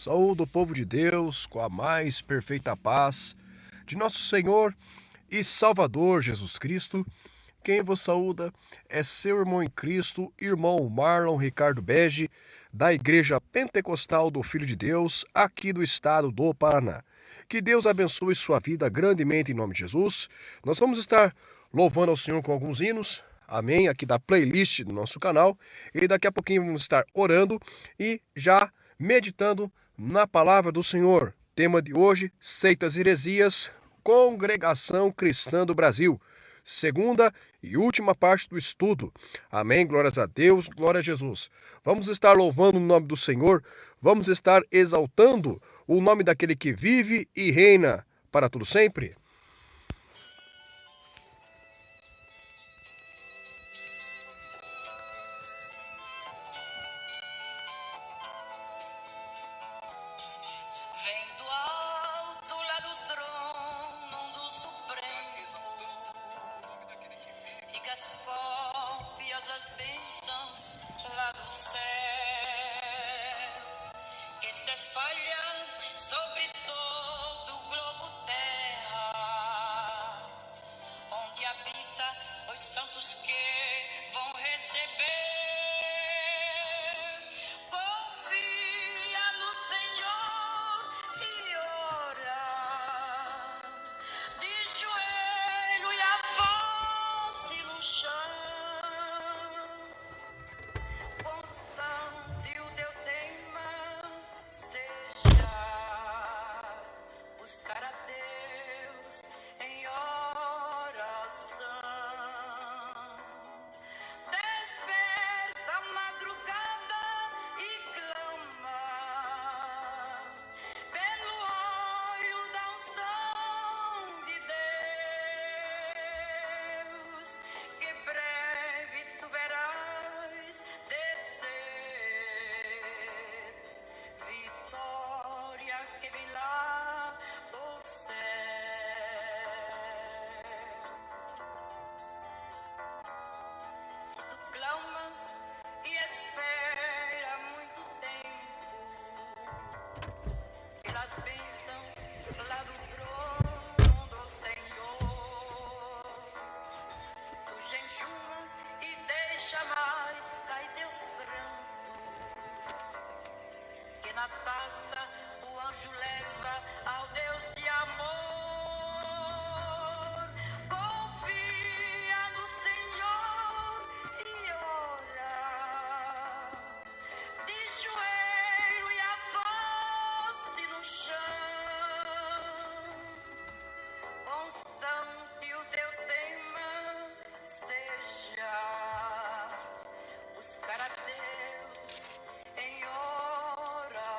Saúdo o povo de Deus com a mais perfeita paz de nosso Senhor e Salvador Jesus Cristo. Quem vos saúda é seu irmão em Cristo, irmão Marlon Ricardo Bege, da Igreja Pentecostal do Filho de Deus, aqui do estado do Paraná. Que Deus abençoe sua vida grandemente em nome de Jesus. Nós vamos estar louvando ao Senhor com alguns hinos, amém, aqui da playlist do nosso canal. E daqui a pouquinho vamos estar orando e já meditando na palavra do Senhor. Tema de hoje, seitas e heresias, Congregação Cristã do Brasil. Segunda e última parte do estudo. Amém, glórias a Deus, glória a Jesus. Vamos estar louvando o nome do Senhor, vamos estar exaltando o nome daquele que vive e reina para tudo sempre. Vem do alto lá do trono do Supremo, ricas copiosas bênçãos lá do céu, que se espalham sobre todo o globo terra, onde habita os santos que vão receber. Confia no Senhor e ora, de joelho e a face no chão. Constante o teu tema seja buscar a Deus em oração. Desperta a madrugada e clama pelo óleo da unção de Deus, que breve tu verás descer vitória que vem lá do céu. Se tu clamas e espera muito tempo pelas bênçãos lá do trono do Senhor, tu jejuas e deixa mais cair teus prantos, que na taça o anjo leva ao Deus de amor. Confia no Senhor e ora, de joelho e a face no chão. Constante o teu tema seja buscar a Deus em oração.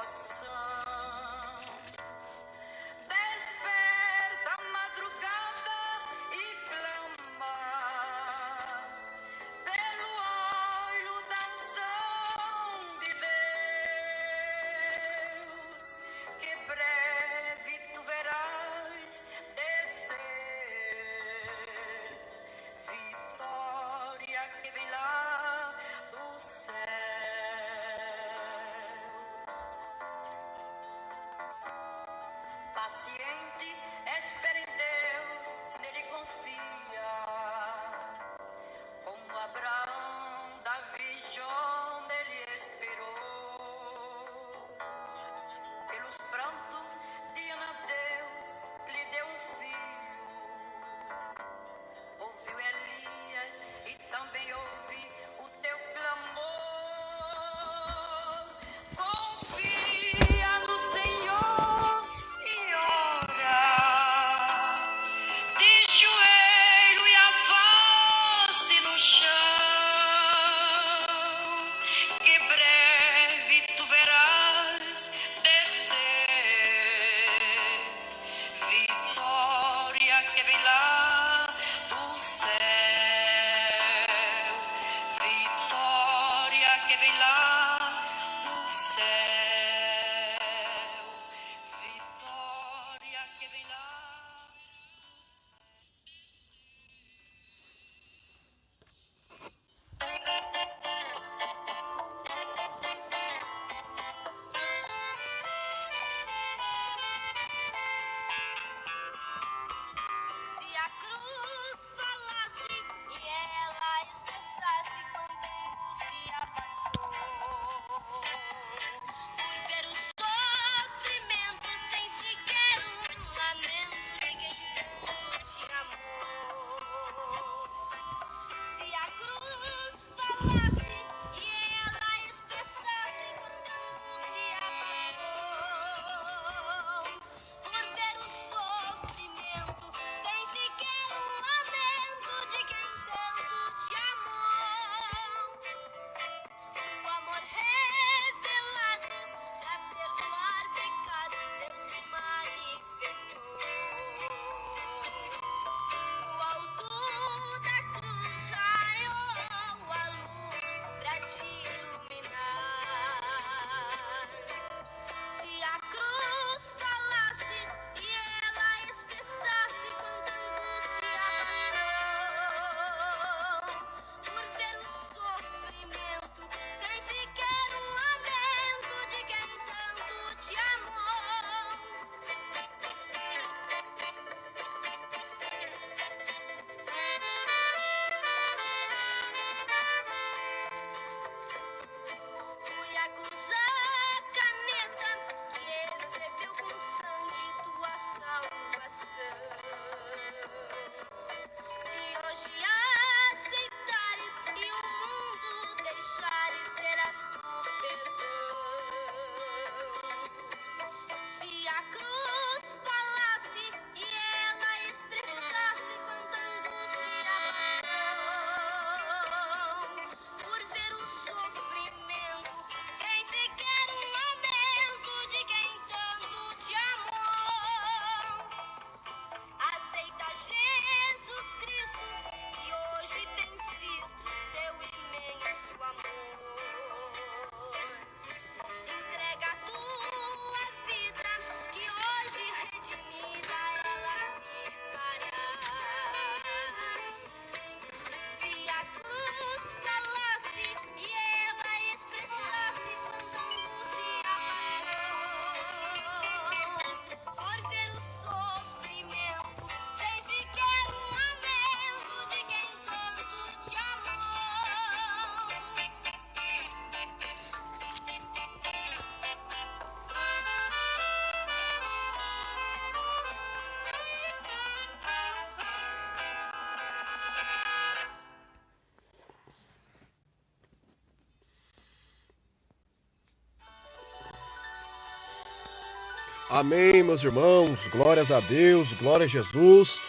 Amém, meus irmãos. Glórias a Deus, glória a Jesus.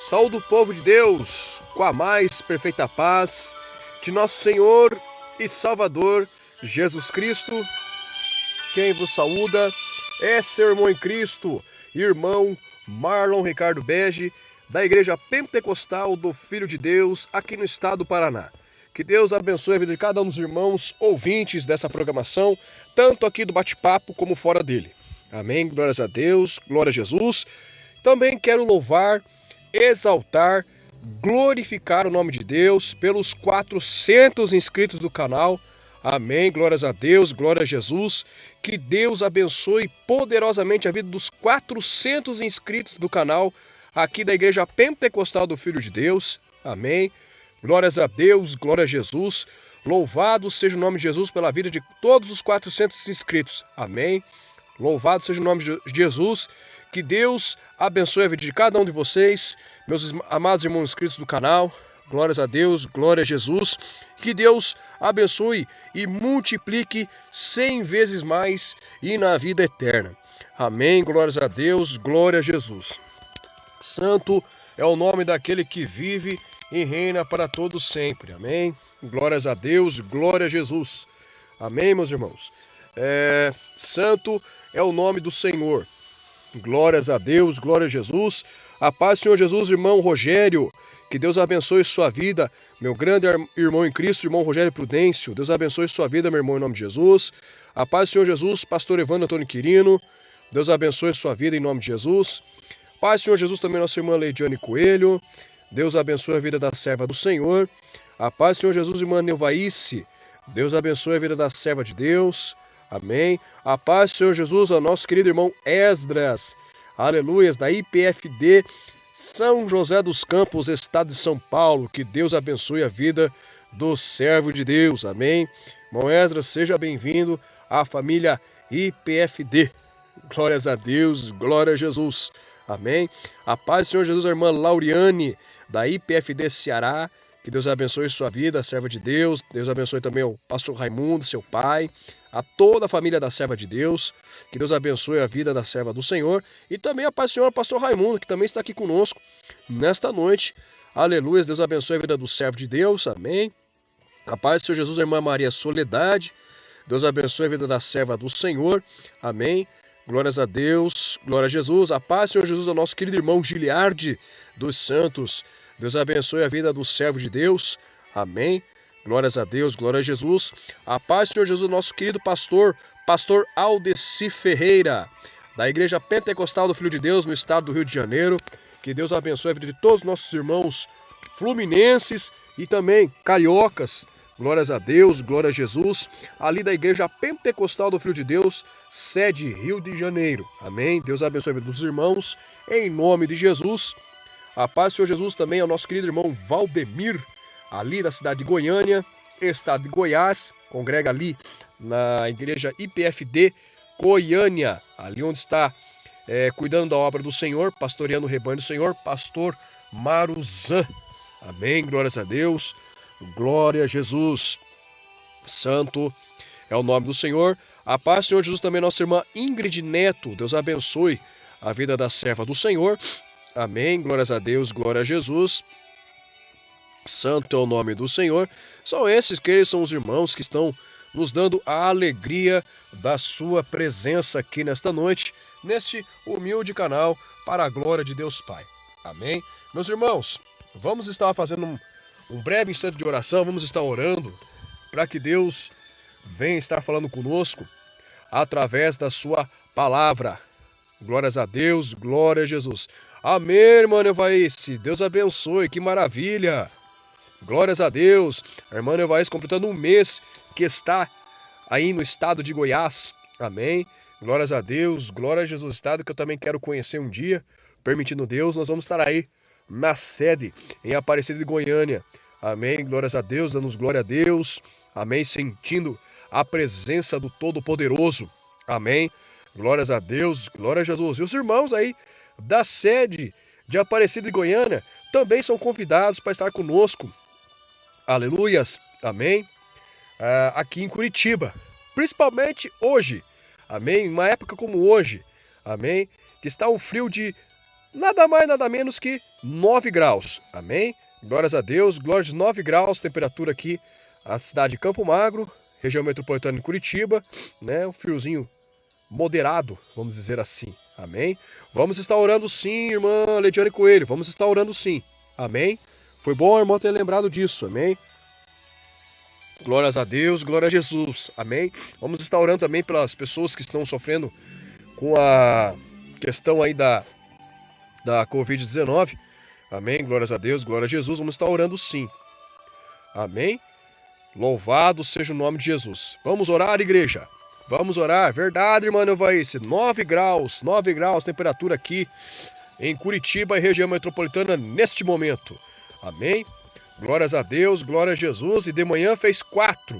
Saúde o povo de Deus com a mais perfeita paz de nosso Senhor e Salvador Jesus Cristo. Quem vos saúda é seu irmão em Cristo, irmão Marlon Ricardo Bege, da Igreja Pentecostal do Filho de Deus, aqui no estado do Paraná. Que Deus abençoe a vida de cada um dos irmãos ouvintes dessa programação, tanto aqui do bate-papo como fora dele. Amém, glórias a Deus, glória a Jesus. Também quero louvar, exaltar, glorificar o nome de Deus pelos 400 inscritos do canal. Amém, glórias a Deus, glória a Jesus. Que Deus abençoe poderosamente a vida dos 400 inscritos do canal aqui da Igreja Pentecostal do Filho de Deus. Amém, glórias a Deus, glória a Jesus. Louvado seja o nome de Jesus pela vida de todos os 400 inscritos. Amém. Louvado seja o nome de Jesus, que Deus abençoe a vida de cada um de vocês, meus amados irmãos inscritos do canal. Glórias a Deus, glória a Jesus. Que Deus abençoe e multiplique 100 vezes mais e na vida eterna. Amém, glórias a Deus, glória a Jesus. Santo é o nome daquele que vive e reina para todos sempre. Amém, glórias a Deus, glória a Jesus. Amém, meus irmãos. Santo é o nome do Senhor. Glórias a Deus, glória a Jesus. A paz do Senhor Jesus, irmão Rogério. Que Deus abençoe sua vida, meu grande irmão em Cristo, irmão Rogério Prudêncio. Deus abençoe sua vida, meu irmão, em nome de Jesus. A paz do Senhor Jesus, pastor Evandro Antônio Quirino. Deus abençoe sua vida, em nome de Jesus. Paz do Senhor Jesus também, nossa irmã Leidiane Coelho. Deus abençoe a vida da serva do Senhor. A paz do Senhor Jesus, irmã Neuvaíce. Deus abençoe a vida da serva de Deus. Amém. A paz do Senhor Jesus ao nosso querido irmão Esdras. Aleluias, da IPFD São José dos Campos, estado de São Paulo. Que Deus abençoe a vida do servo de Deus. Amém. Irmão Esdras, seja bem-vindo à família IPFD. Glórias a Deus, glória a Jesus. Amém. A paz do Senhor Jesus, a irmã Lauriane, da IPFD Ceará. Que Deus abençoe sua vida, serva de Deus. Deus abençoe também o pastor Raimundo, seu pai. A toda a família da serva de Deus. Que Deus abençoe a vida da serva do Senhor. E também a paz do Senhor, pastor Raimundo, que também está aqui conosco nesta noite. Aleluia, Deus abençoe a vida do servo de Deus. Amém. A paz do Senhor Jesus, a irmã Maria Soledade. Deus abençoe a vida da serva do Senhor. Amém. Glórias a Deus, glória a Jesus. A paz do Senhor Jesus ao nosso querido irmão Giliardi dos Santos. Deus abençoe a vida do servo de Deus. Amém. Glórias a Deus, glória a Jesus. A paz do Senhor Jesus, nosso querido pastor Aldeci Ferreira, da Igreja Pentecostal do Filho de Deus, no estado do Rio de Janeiro. Que Deus abençoe a vida de todos os nossos irmãos fluminenses e também cariocas. Glórias a Deus, glória a Jesus. Ali da Igreja Pentecostal do Filho de Deus, sede Rio de Janeiro. Amém. Deus abençoe a vida dos irmãos, em nome de Jesus. A paz do Senhor Jesus também ao nosso querido irmão Valdemir, ali da cidade de Goiânia, estado de Goiás, congrega ali na igreja IPFD Goiânia, ali onde está cuidando da obra do Senhor, pastoreando o rebanho do Senhor, pastor Maruzan. Amém, glórias a Deus, glória a Jesus. Santo é o nome do Senhor. A paz do Senhor Jesus também nossa irmã Ingrid Neto. Deus abençoe a vida da serva do Senhor. Amém, glórias a Deus, glória a Jesus. Santo é o nome do Senhor. São esses que são os irmãos que estão nos dando a alegria da sua presença aqui nesta noite, neste humilde canal, para a glória de Deus Pai. Amém? Meus irmãos, vamos estar fazendo um breve instante de oração, vamos estar orando para que Deus venha estar falando conosco através da sua palavra. Glórias a Deus, glória a Jesus. Amém, irmã Neuvaíce. Deus abençoe, que maravilha. Glórias a Deus. A irmã Neuvaíce completando um mês que está aí no estado de Goiás. Amém. Glórias a Deus, glória a Jesus. Estado que eu também quero conhecer um dia. Permitindo Deus, nós vamos estar aí na sede em Aparecida de Goiânia. Amém. Glórias a Deus, dando glória a Deus. Amém. Sentindo a presença do Todo-Poderoso. Amém. Glórias a Deus, glória a Jesus. E os irmãos aí da sede de Aparecida de Goiânia também são convidados para estar conosco. Aleluias. Amém. Aqui em Curitiba. Principalmente hoje. Amém. Uma época como hoje. amém? Que está um frio de nada mais, nada menos que 9 graus, amém? Glórias a Deus, glória de 9 graus, temperatura aqui, a cidade de Campo Magro, região metropolitana de Curitiba, né? Um friozinho moderado, vamos dizer assim, amém? Vamos estar orando sim, irmã Lediane Coelho, vamos estar orando sim, amém? Foi bom a irmã ter lembrado disso, amém? Glórias a Deus, glória a Jesus, amém? Vamos estar orando também pelas pessoas que estão sofrendo com a questão aí da Covid-19, amém? Glórias a Deus, glória a Jesus, vamos estar orando sim, amém? Louvado seja o nome de Jesus. Vamos orar, igreja? Vamos orar, verdade, irmã Neuvaice, 9 graus, temperatura aqui em Curitiba e região metropolitana neste momento, amém? Glórias a Deus, glória a Jesus, e de manhã fez 4.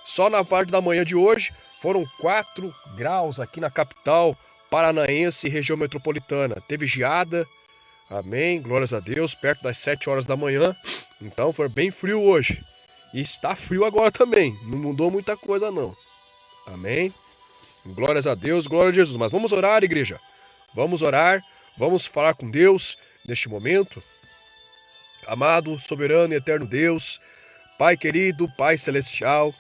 Só na parte da manhã de hoje foram 4 graus aqui na capital paranaense e região metropolitana. Teve geada, amém, glórias a Deus, perto das 7 horas da manhã, então foi bem frio hoje. E está frio agora também, não mudou muita coisa não, amém? Glórias a Deus, glória a Jesus. Mas vamos orar, igreja, vamos orar, vamos falar com Deus neste momento. Amado, soberano e eterno Deus, Pai querido, Pai celestial,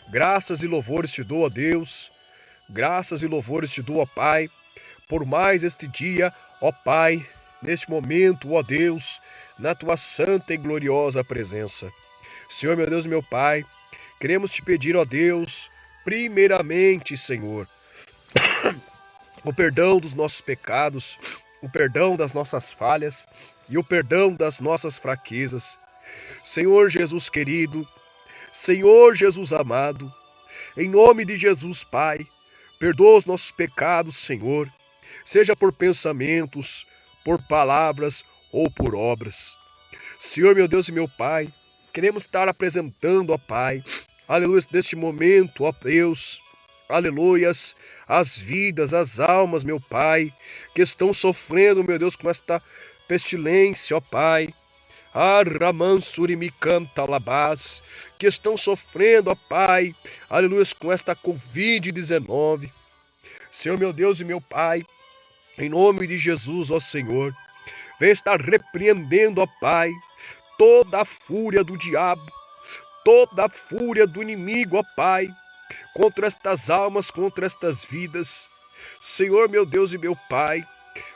graças e louvores te dou a Deus, graças e louvores te dou a Pai, por mais este dia, ó Pai, neste momento, ó Deus, na tua santa e gloriosa presença. Senhor, meu Deus e meu Pai, queremos te pedir, ó Deus, primeiramente, Senhor, o perdão dos nossos pecados, o perdão das nossas falhas e o perdão das nossas fraquezas. Senhor Jesus querido, Senhor Jesus amado, em nome de Jesus, Pai, perdoa os nossos pecados, Senhor, seja por pensamentos, por palavras ou por obras. Senhor, meu Deus e meu Pai, queremos estar apresentando, ó Pai, aleluia, neste momento, ó Deus, aleluias, as vidas, as almas, meu Pai, que estão sofrendo, meu Deus, com esta pestilência, ó Pai, Arramansurimicanta-labás, que estão sofrendo, ó Pai, aleluia, com esta Covid-19. Senhor, meu Deus e meu Pai, em nome de Jesus, ó Senhor, vem estar repreendendo, ó Pai, toda a fúria do diabo, toda a fúria do inimigo, ó Pai, contra estas almas, contra estas vidas. Senhor, meu Deus e meu Pai,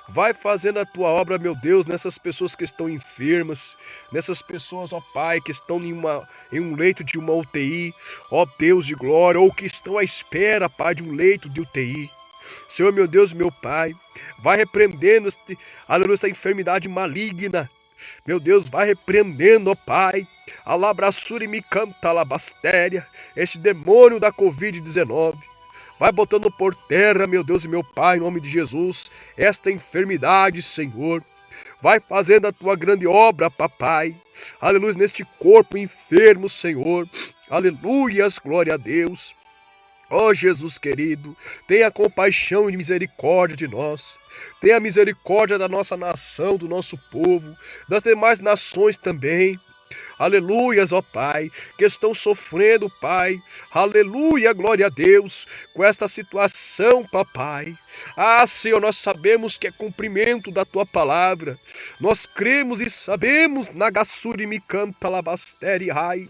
vai fazendo a tua obra, meu Deus, nessas pessoas que estão enfermas, nessas pessoas, ó Pai, que estão em um leito de uma UTI, ó Deus de glória, ou que estão à espera, Pai, de um leito de UTI. Senhor, meu Deus e meu Pai, vai repreendendo aleluia, esta enfermidade maligna. Meu Deus, vai repreendendo, ó Pai, alabrasurimicantalabastéria, este demônio da Covid-19. Vai botando por terra, meu Deus e meu Pai, em nome de Jesus, esta enfermidade, Senhor. Vai fazendo a tua grande obra, papai. Aleluia, neste corpo enfermo, Senhor. Aleluias, glória a Deus. Ó Jesus querido, tenha compaixão e misericórdia de nós. Tenha misericórdia da nossa nação, do nosso povo, das demais nações também. Aleluias, ó Pai, que estão sofrendo, Pai. Aleluia, glória a Deus, com esta situação, papai. Ah, Senhor, nós sabemos que é cumprimento da Tua palavra. Nós cremos e sabemos, Nagassuri me canta labasteri rai.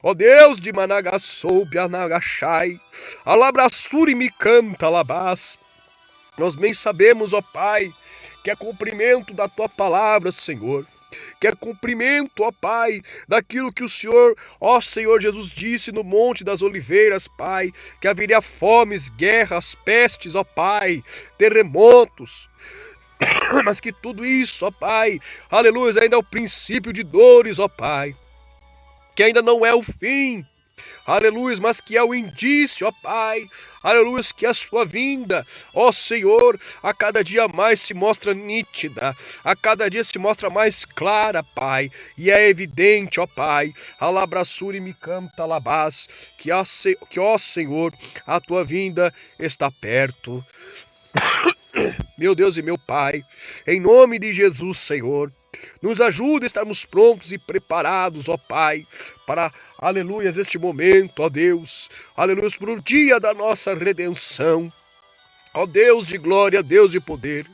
Ó Deus de Managassoubi anagachai, alabrassuri me canta labás. Nós bem sabemos, ó Pai, que é cumprimento da Tua palavra, Senhor. Que é cumprimento, ó Pai, daquilo que o Senhor, ó Senhor Jesus, disse no Monte das Oliveiras, Pai, que haveria fomes, guerras, pestes, ó Pai, terremotos, mas que tudo isso, ó Pai, aleluia, ainda é o princípio de dores, ó Pai, que ainda não é o fim, aleluia, mas que é o indício, ó Pai, aleluia, que a sua vinda, ó Senhor, a cada dia mais se mostra nítida, a cada dia se mostra mais clara, Pai, e é evidente, ó Pai, alabrassuri me canta labás, que ó Senhor, a tua vinda está perto. Meu Deus e meu Pai, em nome de Jesus, Senhor, nos ajuda a estarmos prontos e preparados, ó Pai, para, aleluias, este momento, ó Deus, aleluias, para o dia da nossa redenção. Ó Deus de glória, Deus de poder,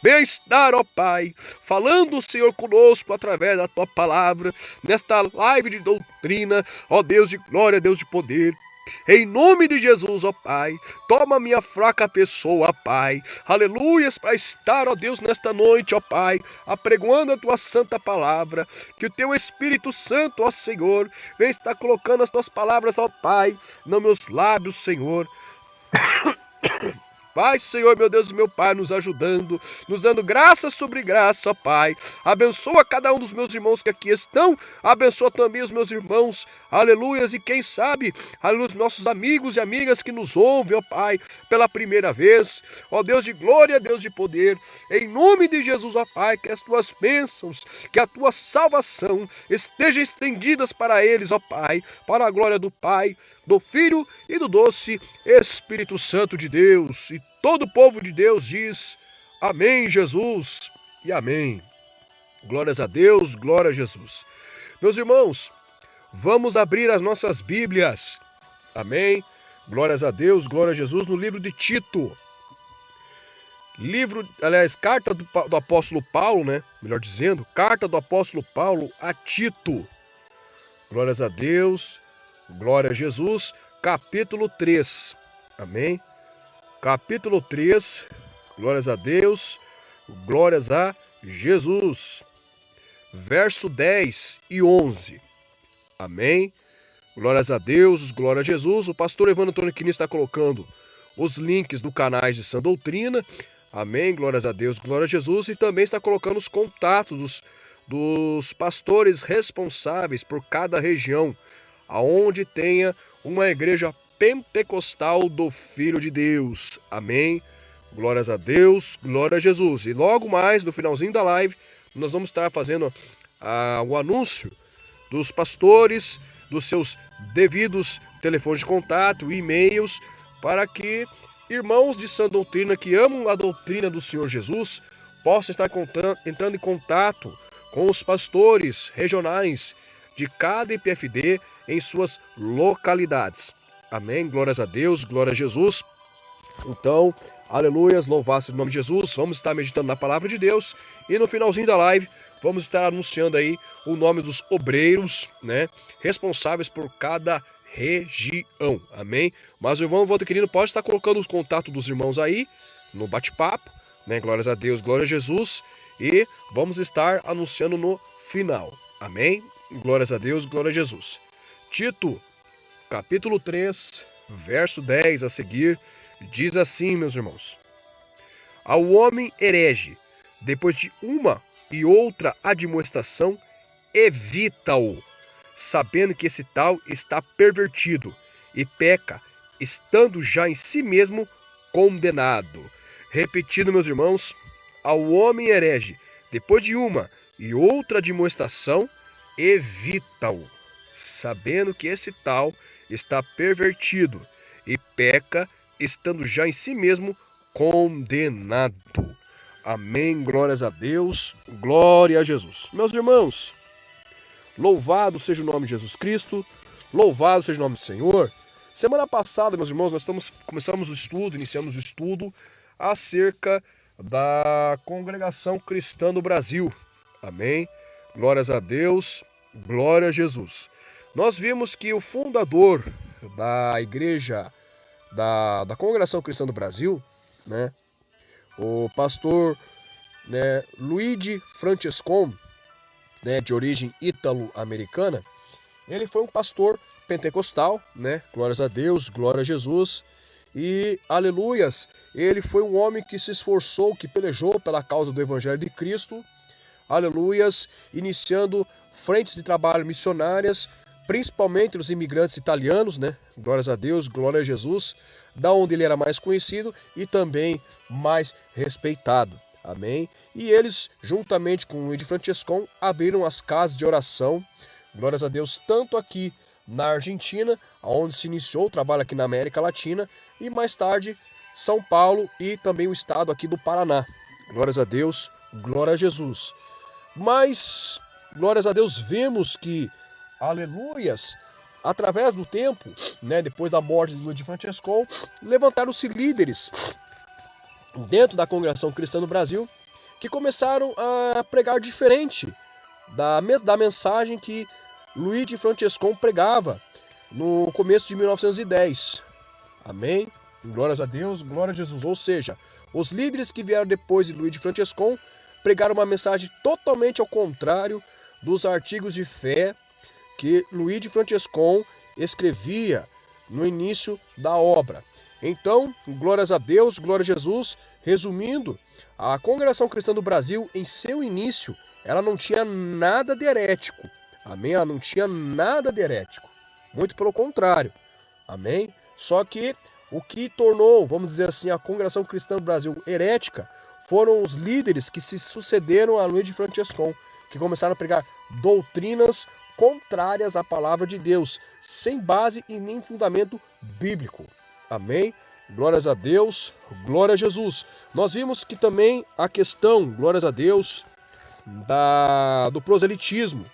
venha estar, ó Pai, falando, Senhor, conosco através da Tua palavra, nesta live de doutrina, ó Deus de glória, Deus de poder. Em nome de Jesus, ó Pai, toma minha fraca pessoa, Pai, aleluias, para estar, ó Deus, nesta noite, ó Pai, apregoando a Tua santa palavra, que o Teu Espírito Santo, ó Senhor, venha estar colocando as Tuas palavras, ó Pai, nos meus lábios, Senhor. Vai, Senhor, meu Deus e meu Pai, nos ajudando, nos dando graça sobre graça, ó Pai. Abençoa cada um dos meus irmãos que aqui estão, abençoa também os meus irmãos, aleluias, e quem sabe, aleluia, os nossos amigos e amigas que nos ouvem, ó Pai, pela primeira vez. Ó Deus de glória, Deus de poder, em nome de Jesus, ó Pai, que as Tuas bênçãos, que a Tua salvação estejam estendidas para eles, ó Pai, para a glória do Pai, do Filho e do doce Espírito Santo de Deus. E todo o povo de Deus diz: amém, Jesus, e amém. Glórias a Deus, glória a Jesus. Meus irmãos, vamos abrir as nossas Bíblias. Amém. Glórias a Deus, glória a Jesus, no livro de Tito. Carta do apóstolo Paulo, né? Melhor dizendo, carta do apóstolo Paulo a Tito. Glórias a Deus, glória a Jesus, capítulo 3. Amém. Capítulo 3, glórias a Deus, glórias a Jesus. Verso 10 e 11. Amém. Glórias a Deus, glória a Jesus. O pastor Evandro Antônio Quini está colocando os links do canais de Sã Doutrina. Amém. Glórias a Deus, glória a Jesus. E também está colocando os contatos dos pastores responsáveis por cada região, aonde tenha uma igreja pentecostal do Filho de Deus. Amém. Glórias a Deus, glória a Jesus. E logo mais, no finalzinho da live, nós vamos estar fazendo o anúncio dos pastores, dos seus devidos telefones de contato, e-mails, para que irmãos de sã doutrina que amam a doutrina do Senhor Jesus possam estar entrando em contato com os pastores regionais de cada IPFD em suas localidades. Amém, glórias a Deus, glória a Jesus. Então, aleluias, louvado seja o nome de Jesus. Vamos estar meditando na palavra de Deus. E no finalzinho da live, vamos estar anunciando aí o nome dos obreiros, né, responsáveis por cada região. Amém? Mas o irmão Walter Quirino pode estar colocando o contato dos irmãos aí, no bate-papo, né, glórias a Deus, glória a Jesus. E vamos estar anunciando no final. Amém? Glórias a Deus, glória a Jesus. Tito, capítulo 3, verso 10 a seguir, diz assim, meus irmãos: ao homem herege, depois de uma e outra admoestação, evita-o, sabendo que esse tal está pervertido e peca, estando já em si mesmo condenado. Repetindo, meus irmãos, ao homem herege, depois de uma e outra admoestação, evita-o, sabendo que esse tal está pervertido e peca, estando já em si mesmo condenado. Amém, glórias a Deus, glória a Jesus. Meus irmãos, louvado seja o nome de Jesus Cristo, louvado seja o nome do Senhor. Semana passada, meus irmãos, iniciamos o estudo acerca da Congregação Cristã do Brasil. Amém, glórias a Deus, glória a Jesus. Nós vimos que o fundador da igreja da Congregação Cristã do Brasil, né, o pastor, né, Luigi Francescon, né, de origem ítalo-americana, ele foi um pastor pentecostal, né, glórias a Deus, glória a Jesus, e aleluias, ele foi um homem que se esforçou, que pelejou pela causa do Evangelho de Cristo, aleluias, iniciando frentes de trabalho missionárias, principalmente os imigrantes italianos, né? Glórias a Deus, glória a Jesus, da onde ele era mais conhecido e também mais respeitado. Amém? E eles, juntamente com o Luigi Francescon, abriram as casas de oração, glórias a Deus, tanto aqui na Argentina, onde se iniciou o trabalho aqui na América Latina, e mais tarde São Paulo e também o estado aqui do Paraná. Glórias a Deus, glória a Jesus. Mas, glórias a Deus, vemos que aleluias, através do tempo, né, depois da morte de Luigi Francescon, levantaram-se líderes dentro da congregação cristã no Brasil, que começaram a pregar diferente da mensagem que Luigi Francescon pregava no começo de 1910. Amém? Glórias a Deus, glória a Jesus. Ou seja, os líderes que vieram depois de Luigi Francescon pregaram uma mensagem totalmente ao contrário dos artigos de fé que Luigi Francescon escrevia no início da obra. Então, glórias a Deus, glória a Jesus. Resumindo, a congregação cristã do Brasil, em seu início, ela não tinha nada de herético. Amém? Ela não tinha nada de herético. Muito pelo contrário. Amém? Só que o que tornou, vamos dizer assim, a congregação cristã do Brasil herética foram os líderes que se sucederam a Luigi Francescon, que começaram a pregar doutrinas contrárias à palavra de Deus, sem base e nem fundamento bíblico. Amém? Glórias a Deus, glória a Jesus. Nós vimos que também a questão, glórias a Deus, do proselitismo,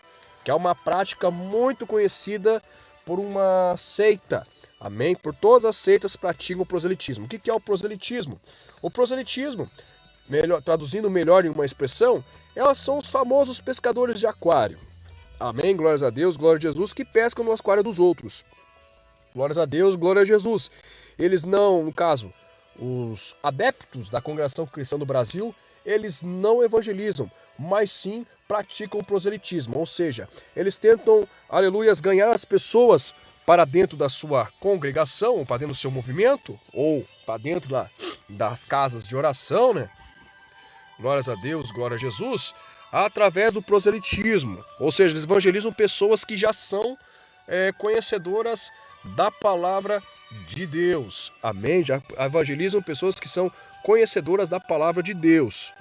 que é uma prática muito conhecida por uma seita. Amém? Por todas as seitas praticam o proselitismo. O que é o proselitismo? O proselitismo, traduzindo melhor em uma expressão, elas são os famosos pescadores de aquário. Amém? Glórias a Deus, glória a Jesus, que pescam no aquário dos outros. Glórias a Deus, glória a Jesus. Eles não, no caso, os adeptos da congregação cristã do Brasil, eles não evangelizam, mas sim praticam o proselitismo. Ou seja, eles tentam, aleluias, ganhar as pessoas para dentro da sua congregação, para dentro do seu movimento, ou para dentro das casas de oração, né? Glórias a Deus, glória a Jesus, através do proselitismo. Ou seja, eles evangelizam pessoas que já são conhecedoras da palavra de Deus. Amém? Já evangelizam pessoas que são conhecedoras da palavra de Deus.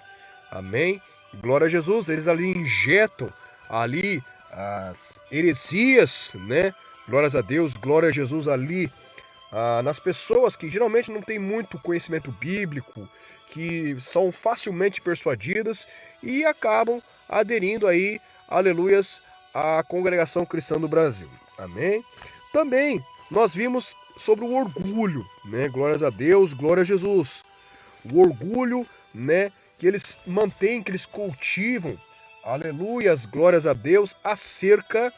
Amém? Glória a Jesus. Eles ali injetam ali as heresias, né? Glórias a Deus, glória a Jesus ali nas pessoas que geralmente não têm muito conhecimento bíblico, que são facilmente persuadidas e acabam aderindo aí, aleluias, à congregação cristã do Brasil. Amém? Também nós vimos sobre o orgulho, né? Glórias a Deus, glória a Jesus. O orgulho, né, que eles mantêm, que eles cultivam, aleluias, glórias a Deus, acerca,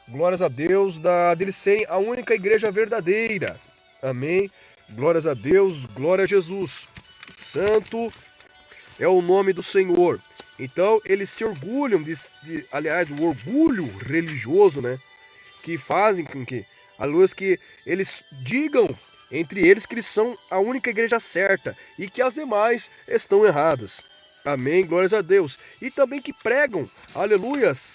glórias a Deus, deles serem a única igreja verdadeira. Amém? Glórias a Deus, glória a Jesus. Santo é o nome do Senhor. Então, eles se orgulham, aliás, o orgulho religioso, né? Que fazem com que, aleluia, que eles digam entre eles que eles são a única igreja certa e que as demais estão erradas. Amém, glórias a Deus. E também que pregam, aleluias,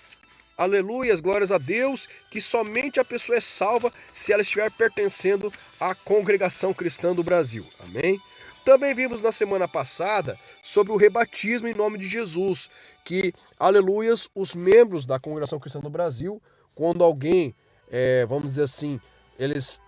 aleluias, glórias a Deus, que somente a pessoa é salva se ela estiver pertencendo à congregação cristã do Brasil. Amém? Também vimos na semana passada sobre o rebatismo em nome de Jesus, que, aleluias, os membros da congregação cristã do Brasil, quando alguém, vamos dizer assim, eles,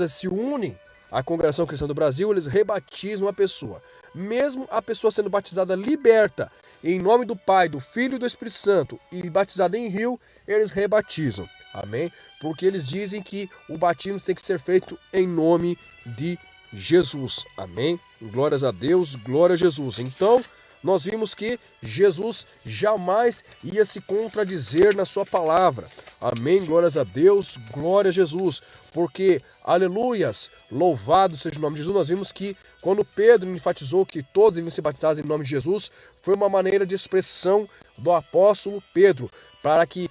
se unem à congregação cristã do Brasil, eles rebatizam a pessoa. Mesmo a pessoa sendo batizada liberta, em nome do Pai, do Filho e do Espírito Santo, e batizada em rio, eles rebatizam. Amém? Porque eles dizem que o batismo tem que ser feito em nome de Jesus. Amém? Glórias a Deus, glória a Jesus. Então, nós vimos que Jesus jamais ia se contradizer na sua palavra. Amém? Glórias a Deus, glória a Jesus. Porque, aleluias, louvado seja o nome de Jesus. Nós vimos que quando Pedro enfatizou que todos deviam ser batizados em nome de Jesus, foi uma maneira de expressão do apóstolo Pedro, para que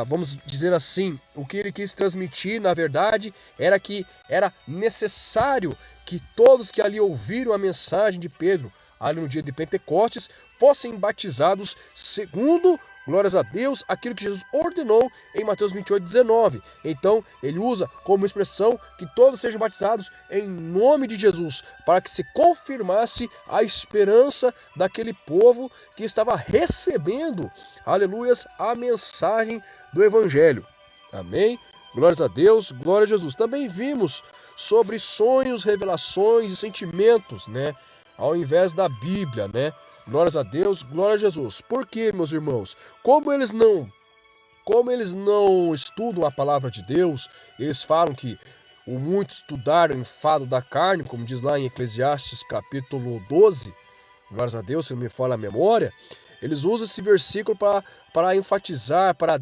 vamos dizer assim, o que ele quis transmitir, na verdade, era que era necessário que todos que ali ouviram a mensagem de Pedro, ali no dia de Pentecostes, fossem batizados segundo, glórias a Deus, aquilo que Jesus ordenou em Mateus 28:19. Então, ele usa como expressão que todos sejam batizados em nome de Jesus, para que se confirmasse a esperança daquele povo que estava recebendo, aleluias, a mensagem do Evangelho. Amém? Glórias a Deus, glória a Jesus. Também vimos sobre sonhos, revelações e sentimentos, né? Ao invés da Bíblia, né? Glórias a Deus, glória a Jesus. Por quê, meus irmãos? Como eles não estudam a palavra de Deus, eles falam que o muito estudar o enfado da carne, como diz lá em Eclesiastes capítulo 12, glórias a Deus, se não me falha a memória, eles usam esse versículo para enfatizar, para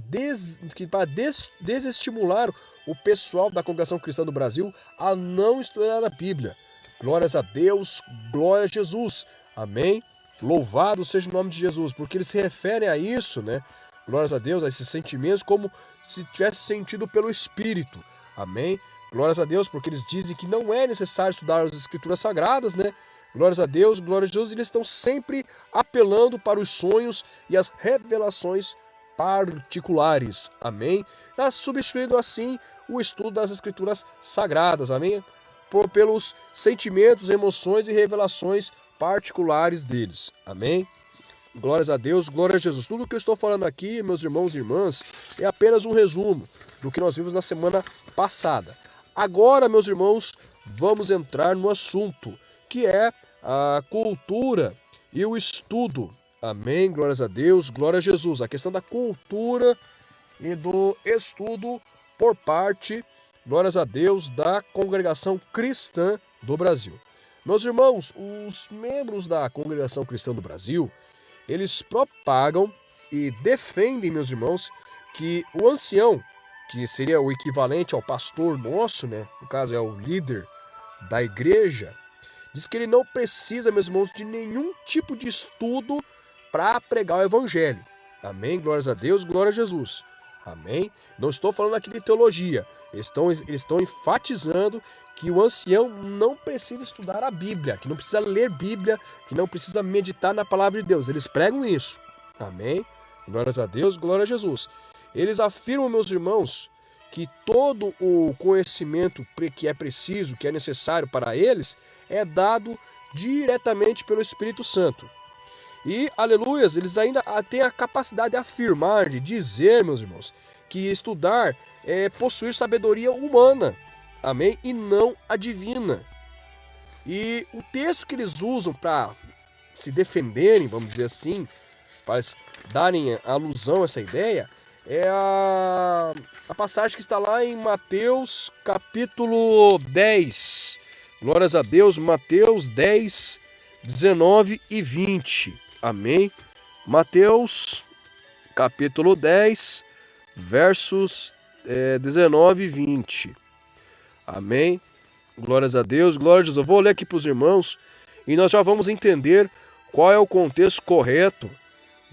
desestimular o pessoal da congregação cristã do Brasil a não estudar a Bíblia. Glórias a Deus, glória a Jesus, amém? Louvado seja o nome de Jesus, porque eles se referem a isso, né? Glórias a Deus, a esses sentimentos como se tivesse sentido pelo Espírito, amém? Glórias a Deus, porque eles dizem que não é necessário estudar as Escrituras Sagradas, né? Glórias a Deus, glória a Jesus, eles estão sempre apelando para os sonhos e as revelações particulares, amém? Tá substituindo assim o estudo das Escrituras Sagradas, amém? Pelos sentimentos, emoções e revelações particulares deles, amém? Glórias a Deus, glória a Jesus. Tudo que eu estou falando aqui, meus irmãos e irmãs, é apenas um resumo do que nós vimos na semana passada. Agora, meus irmãos, vamos entrar no assunto, que é a cultura e o estudo. Amém? Glórias a Deus, glória a Jesus. A questão da cultura e do estudo por parte, glórias a Deus, da congregação cristã do Brasil. Meus irmãos, os membros da congregação cristã do Brasil, eles propagam e defendem, meus irmãos, que o ancião, que seria o equivalente ao pastor nosso, né? No caso é o líder da igreja, diz que ele não precisa, meus irmãos, de nenhum tipo de estudo para pregar o evangelho. Amém? Glórias a Deus, glória a Jesus. Amém? Não estou falando aqui de teologia. Eles estão enfatizando que o ancião não precisa estudar a Bíblia, que não precisa ler Bíblia, que não precisa meditar na palavra de Deus. Eles pregam isso. Amém? Glórias a Deus, glória a Jesus. Eles afirmam, meus irmãos, que todo o conhecimento que é preciso, que é necessário para eles, é dado diretamente pelo Espírito Santo. E, aleluias, eles ainda têm a capacidade de afirmar, de dizer, meus irmãos, que estudar é possuir sabedoria humana, amém? E não a divina. E o texto que eles usam para se defenderem, vamos dizer assim, para darem alusão a essa ideia, é a passagem que está lá em Mateus capítulo 10. Glórias a Deus, Mateus 10, 19 e 20. Amém? Mateus capítulo 10, versos 19 e 20. Amém? Glórias a Deus, glória a Jesus. Eu vou ler aqui para os irmãos e nós já vamos entender qual é o contexto correto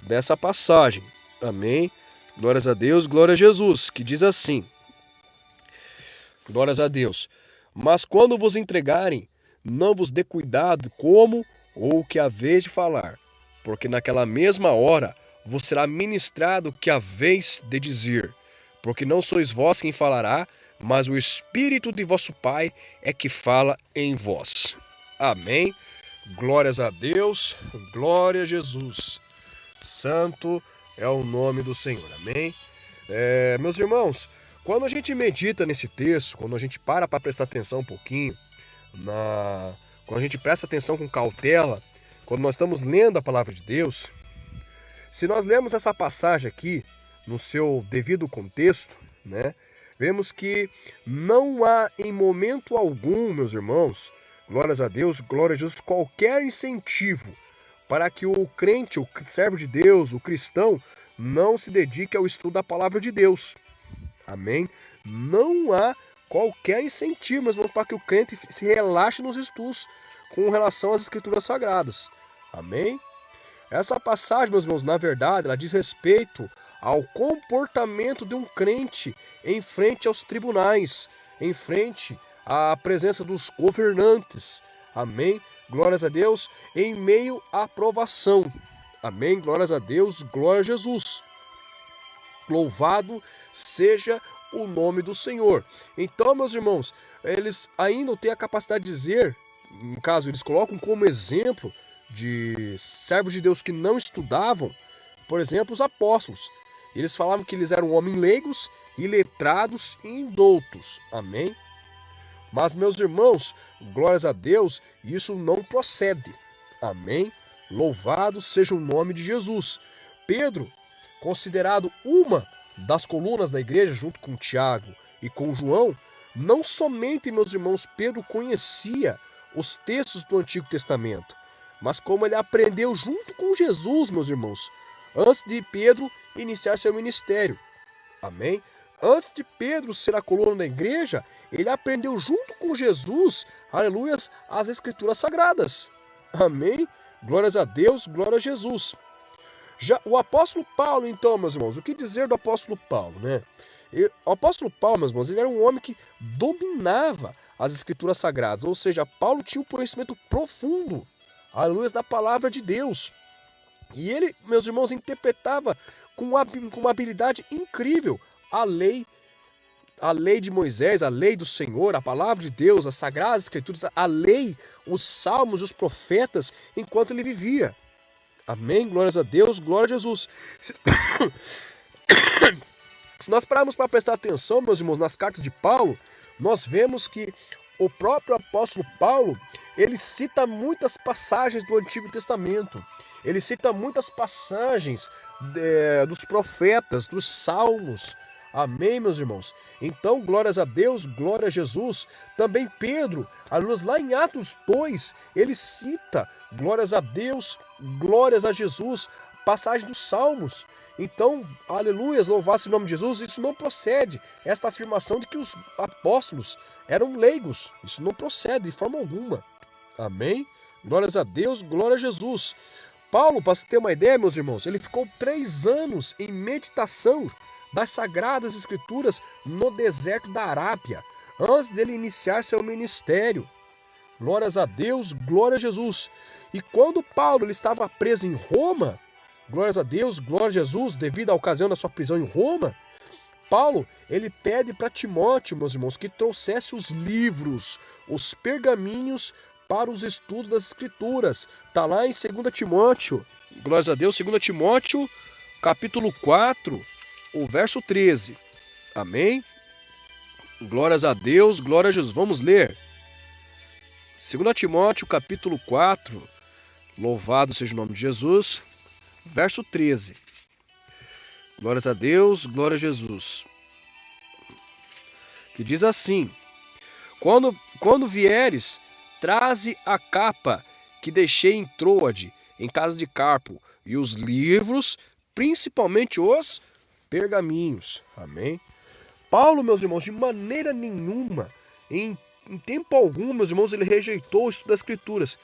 dessa passagem. Amém? Glórias a Deus, glória a Jesus, que diz assim. Glórias a Deus. Mas quando vos entregarem, não vos dê cuidado como ou o que haveis de falar, porque naquela mesma hora vos será ministrado o que haveis de dizer, porque não sois vós quem falará, mas o Espírito de vosso Pai é que fala em vós. Amém? Glórias a Deus, glória a Jesus. Santo é o nome do Senhor, amém? Meus irmãos, quando a gente medita nesse texto, quando a gente para prestar atenção um pouquinho, quando a gente presta atenção com cautela, quando nós estamos lendo a palavra de Deus, se nós lemos essa passagem aqui no seu devido contexto, né, vemos que não há em momento algum, meus irmãos, glórias a Deus, glória a Jesus, qualquer incentivo para que o crente, o servo de Deus, o cristão, não se dedique ao estudo da palavra de Deus. Amém? Não há qualquer incentivo, meus irmãos, para que o crente se relaxe nos estudos com relação às Escrituras Sagradas. Amém? Essa passagem, meus irmãos, na verdade, ela diz respeito ao comportamento de um crente em frente aos tribunais, em frente à presença dos governantes. Amém? Glórias a Deus, em meio à provação. Amém? Glórias a Deus, glória a Jesus. Louvado seja o nome do Senhor. Então, meus irmãos, eles ainda têm a capacidade de dizer, no caso, eles colocam como exemplo de servos de Deus que não estudavam, por exemplo, os apóstolos. Eles falavam que eles eram homens leigos, iletrados e indoutos. Amém? Mas, meus irmãos, glórias a Deus, isso não procede. Amém? Louvado seja o nome de Jesus. Pedro, considerado uma das colunas da igreja, junto com Tiago e com João, Não somente, meus irmãos, Pedro conhecia os textos do Antigo Testamento, mas como ele aprendeu junto com Jesus, meus irmãos, antes de Pedro iniciar seu ministério. Amém? Antes de Pedro ser a coluna da igreja, ele aprendeu junto com Jesus, aleluias, as Escrituras Sagradas. Amém? Glórias a Deus, glória a Jesus. Já o apóstolo Paulo, então, meus irmãos, o que dizer do apóstolo Paulo, né? O apóstolo Paulo, meus irmãos, ele era um homem que dominava as Escrituras Sagradas, ou seja, Paulo tinha um conhecimento profundo, aleluia, da palavra de Deus. E ele, meus irmãos, interpretava com uma habilidade incrível a lei de Moisés, a lei do Senhor, a palavra de Deus, as Sagradas Escrituras, a lei, os salmos, os profetas, enquanto ele vivia. Amém? Glórias a Deus, glória a Jesus. Se nós pararmos para prestar atenção, meus irmãos, nas cartas de Paulo, nós vemos que o próprio apóstolo Paulo, ele cita muitas passagens do Antigo Testamento. Ele cita muitas passagens dos profetas, dos salmos. Amém, meus irmãos? Então, glórias a Deus, glória a Jesus. Também Pedro, lá em Atos 2, ele cita glórias a Deus, glórias a Jesus, passagem dos salmos. Então, aleluias, louvado-se o nome de Jesus. Isso não procede, esta afirmação de que os apóstolos eram leigos. Isso não procede de forma alguma. Amém? Glórias a Deus, glória a Jesus. Paulo, para se ter uma ideia, meus irmãos, ele ficou 3 anos em meditação das Sagradas Escrituras no deserto da Arábia, antes dele iniciar seu ministério. Glórias a Deus, glória a Jesus. E quando Paulo ele estava preso em Roma, glórias a Deus, glória a Jesus, devido à ocasião da sua prisão em Roma, Paulo, ele pede para Timóteo, meus irmãos, que trouxesse os livros, os pergaminhos para os estudos das Escrituras. Está lá em 2 Timóteo, glórias a Deus, 2 Timóteo, capítulo 4, o verso 13. Amém? Glórias a Deus, glória a Jesus. Vamos ler. 2 Timóteo, capítulo 4, louvado seja o nome de Jesus, verso 13. Glórias a Deus, glória a Jesus. Que diz assim: Quando vieres, traze a capa que deixei em Troade, em casa de Carpo, e os livros, principalmente os pergaminhos. Amém? Paulo, meus irmãos, de maneira nenhuma, em tempo algum, meus irmãos, ele rejeitou o estudo das Escrituras.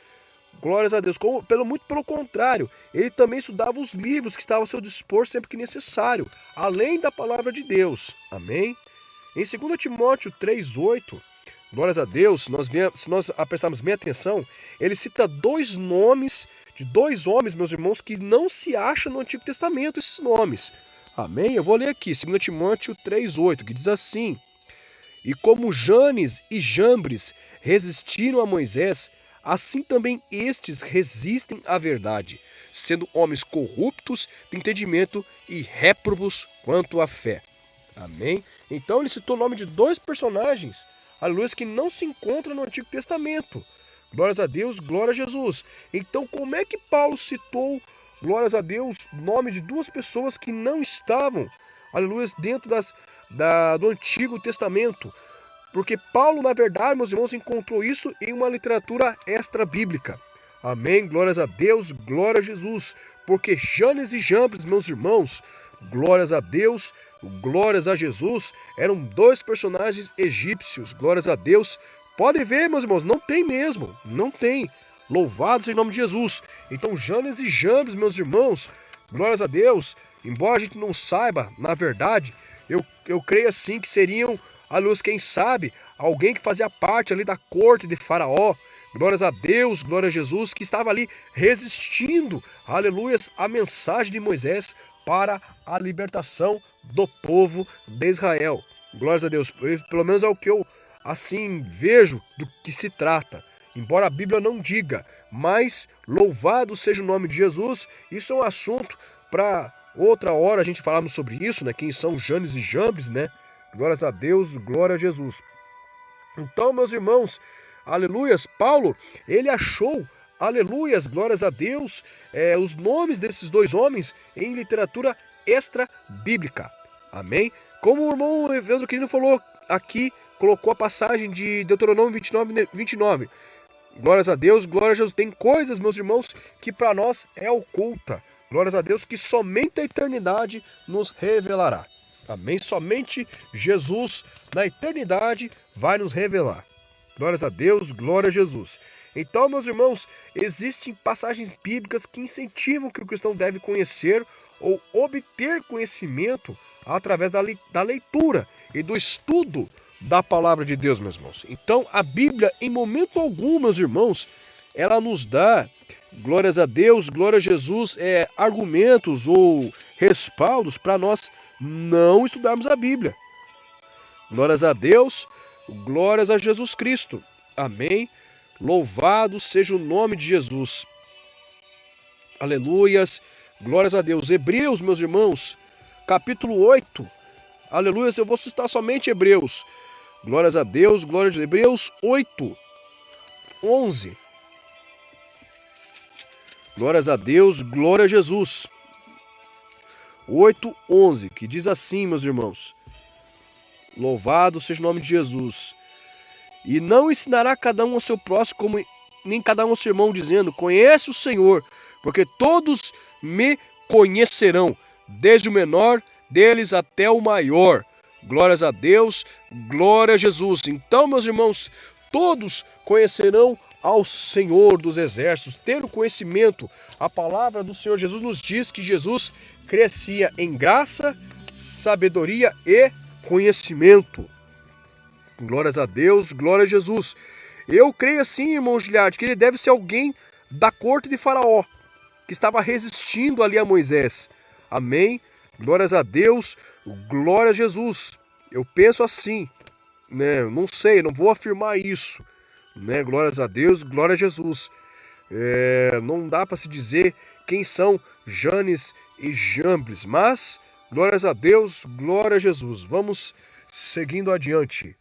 Glórias a Deus. Muito pelo contrário, ele também estudava os livros que estavam ao seu dispor sempre que necessário, além da palavra de Deus. Amém? Em 2 Timóteo 3,8, glórias a Deus, se nós prestarmos bem atenção, ele cita 2 nomes de 2 homens, meus irmãos, que não se acham no Antigo Testamento, esses nomes. Amém? Eu vou ler aqui, 2 Timóteo 3,8, que diz assim: E como Janes e Jambres resistiram a Moisés, assim também estes resistem à verdade, sendo homens corruptos de entendimento e réprobos quanto à fé. Amém? Então ele citou o nome de 2 personagens, aleluia, que não se encontram no Antigo Testamento. Glórias a Deus, glória a Jesus. Então como é que Paulo citou, glórias a Deus, nome de 2 pessoas que não estavam, aleluia, dentro do Antigo Testamento? Porque Paulo, na verdade, meus irmãos, encontrou isso em uma literatura extra-bíblica. Amém? Glórias a Deus, glória a Jesus. Porque Janes e Jambres, meus irmãos, glórias a Deus, glórias a Jesus, eram 2 personagens egípcios. Glórias a Deus. Podem ver, meus irmãos, não tem mesmo, não tem. Louvado seja o nome de Jesus. Então, Janes e Jambres, meus irmãos, glórias a Deus, embora a gente não saiba, na verdade, eu creio assim que seriam, a luz, quem sabe, alguém que fazia parte ali da corte de Faraó, glórias a Deus, glória a Jesus, que estava ali resistindo, aleluias, à mensagem de Moisés para a libertação do povo de Israel. Glórias a Deus, pelo menos é o que eu assim vejo do que se trata, embora a Bíblia não diga, mas louvado seja o nome de Jesus. Isso é um assunto para outra hora a gente falarmos sobre isso, né? Quem são Janes e Jambres, né? Glórias a Deus, glória a Jesus. Então, meus irmãos, aleluias, Paulo, ele achou, aleluias, glórias a Deus, os nomes desses 2 homens em literatura extra-bíblica. Amém? Como o irmão Evandro Quirino falou aqui colocou a passagem de Deuteronômio 29, 29. Glórias a Deus, glória a Jesus. Tem coisas, meus irmãos, que para nós é oculta. Glórias a Deus, que somente a eternidade nos revelará. Amém? Somente Jesus, na eternidade, vai nos revelar. Glórias a Deus, glória a Jesus. Então, meus irmãos, existem passagens bíblicas que incentivam que o cristão deve conhecer ou obter conhecimento através da leitura e do estudo da palavra de Deus, meus irmãos. Então, a Bíblia, em momento algum, meus irmãos, ela nos dá, glórias a Deus, glória a Jesus, argumentos ou respaldos para nós não estudarmos a Bíblia. Glórias a Deus, glórias a Jesus Cristo. Amém? Louvado seja o nome de Jesus. Aleluias, glórias a Deus. Hebreus, meus irmãos, capítulo 8. Aleluias, eu vou citar somente Hebreus. Glórias a Deus, glória a Deus. Hebreus 8, 11. Glórias a Deus, glória a Jesus. 8, 11, que diz assim, meus irmãos. Louvado seja o nome de Jesus. E não ensinará cada um ao seu próximo, como nem cada um ao seu irmão, dizendo, conhece o Senhor, porque todos me conhecerão, desde o menor deles até o maior. Glórias a Deus, glória a Jesus. Então, meus irmãos, todos conhecerão ao Senhor dos exércitos, ter o conhecimento. A palavra do Senhor Jesus nos diz que Jesus crescia em graça, sabedoria e conhecimento. Glórias a Deus, glória a Jesus. Eu creio assim, irmão Giliard, que ele deve ser alguém da corte de Faraó, que estava resistindo ali a Moisés. Amém? Glórias a Deus, glória a Jesus. Eu penso assim, né? Não sei, não vou afirmar isso, né? Glórias a Deus, glória a Jesus. Não dá para se dizer quem são Janes e Jambres, mas glórias a Deus, glória a Jesus. Vamos seguindo adiante.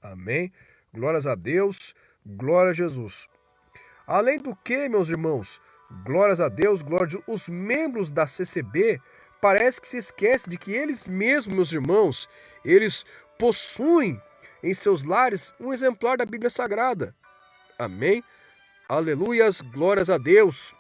Amém? Glórias a Deus, glória a Jesus. Além do que, meus irmãos, glórias a Deus, glória a Deus, os membros da CCB parece que se esquecem de que eles mesmos, meus irmãos, eles possuem em seus lares um exemplar da Bíblia Sagrada. Amém? Aleluias, glórias a Deus.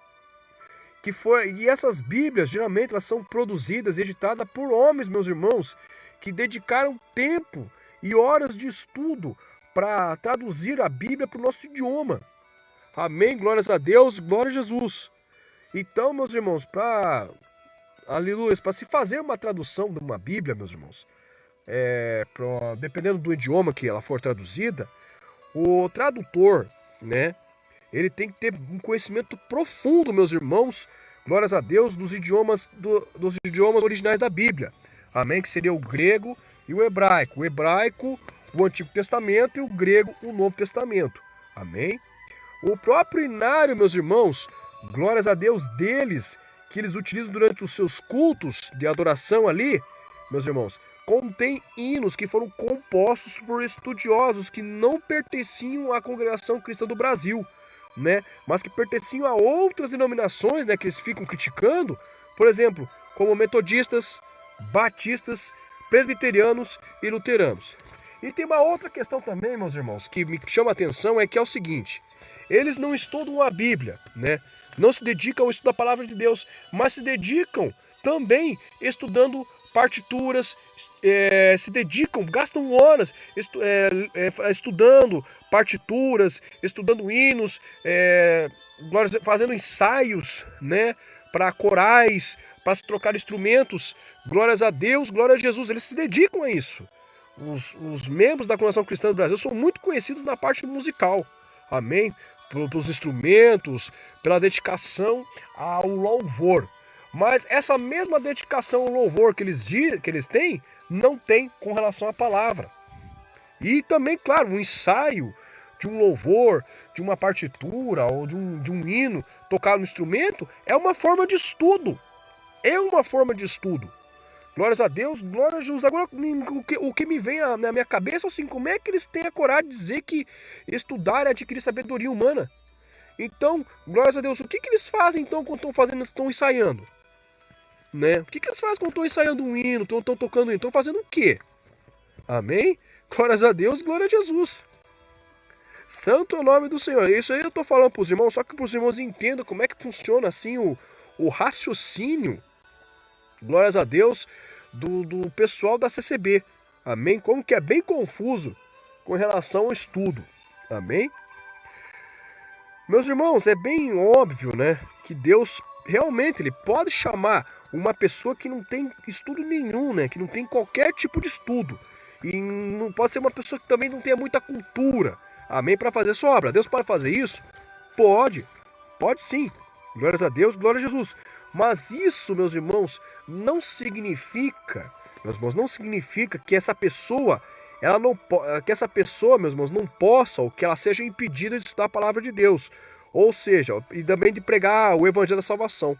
E essas Bíblias, geralmente, elas são produzidas e editadas por homens, meus irmãos, que dedicaram tempo e horas de estudo para traduzir a Bíblia para o nosso idioma. Amém? Glórias a Deus, glória a Jesus. Então, meus irmãos, para se fazer uma tradução de uma Bíblia, meus irmãos, dependendo do idioma que ela for traduzida, o tradutor, né, ele tem que ter um conhecimento profundo, meus irmãos, glórias a Deus, dos idiomas originais da Bíblia. Amém? Que seria o grego e o hebraico. O hebraico, o Antigo Testamento, e o grego, o Novo Testamento. Amém? O próprio inário, meus irmãos, glórias a Deus deles, que eles utilizam durante os seus cultos de adoração ali, meus irmãos, contém hinos que foram compostos por estudiosos que não pertenciam à congregação cristã do Brasil, né? Mas que pertenciam a outras denominações, né, que eles ficam criticando, por exemplo, como metodistas, batistas, presbiterianos e luteranos. E tem uma outra questão também, meus irmãos, que me chama a atenção, é o seguinte: eles não estudam a Bíblia, né? Não se dedicam ao estudo da palavra de Deus, mas se dedicam também estudando partituras, gastam horas estudando partituras, estudando hinos, fazendo ensaios, né, para corais, para se trocar instrumentos. Glórias a Deus, glória a Jesus. Eles se dedicam a isso. Os membros da Congregação Cristã do Brasil são muito conhecidos na parte musical. Amém? Pelos instrumentos, pela dedicação ao louvor. Mas essa mesma dedicação ao louvor que eles têm, não tem com relação à palavra. E também, claro, um ensaio de um louvor, de uma partitura ou de um hino tocado no instrumento é uma forma de estudo. É uma forma de estudo. Glórias a Deus, glória a Jesus. Agora, o que me vem na minha cabeça é assim: como é que eles têm a coragem de dizer que estudar é adquirir sabedoria humana? Então, glórias a Deus, o que eles fazem então quando estão ensaiando? Né? O que eles fazem quando estão ensaiando um hino, estão tocando um hino? Estão fazendo o quê? Amém? Glórias a Deus, glória a Jesus. Santo é o nome do Senhor. Isso aí eu estou falando para os irmãos, só que para os irmãos entendam como é que funciona assim o raciocínio, glórias a Deus, do pessoal da CCB. Amém? Como que é bem confuso com relação ao estudo. Amém? Meus irmãos, é bem óbvio, né, que Deus realmente ele pode chamar uma pessoa que não tem estudo nenhum, né, que não tem qualquer tipo de estudo. E não pode ser uma pessoa que também não tenha muita cultura. Amém? Para fazer sua obra. Deus pode fazer isso? Pode. Pode sim. Glórias a Deus, glória a Jesus. Mas isso, meus irmãos, não significa, não significa que essa pessoa, meus irmãos, não possa ou que ela seja impedida de estudar a palavra de Deus. Ou seja, e também de pregar o evangelho da salvação.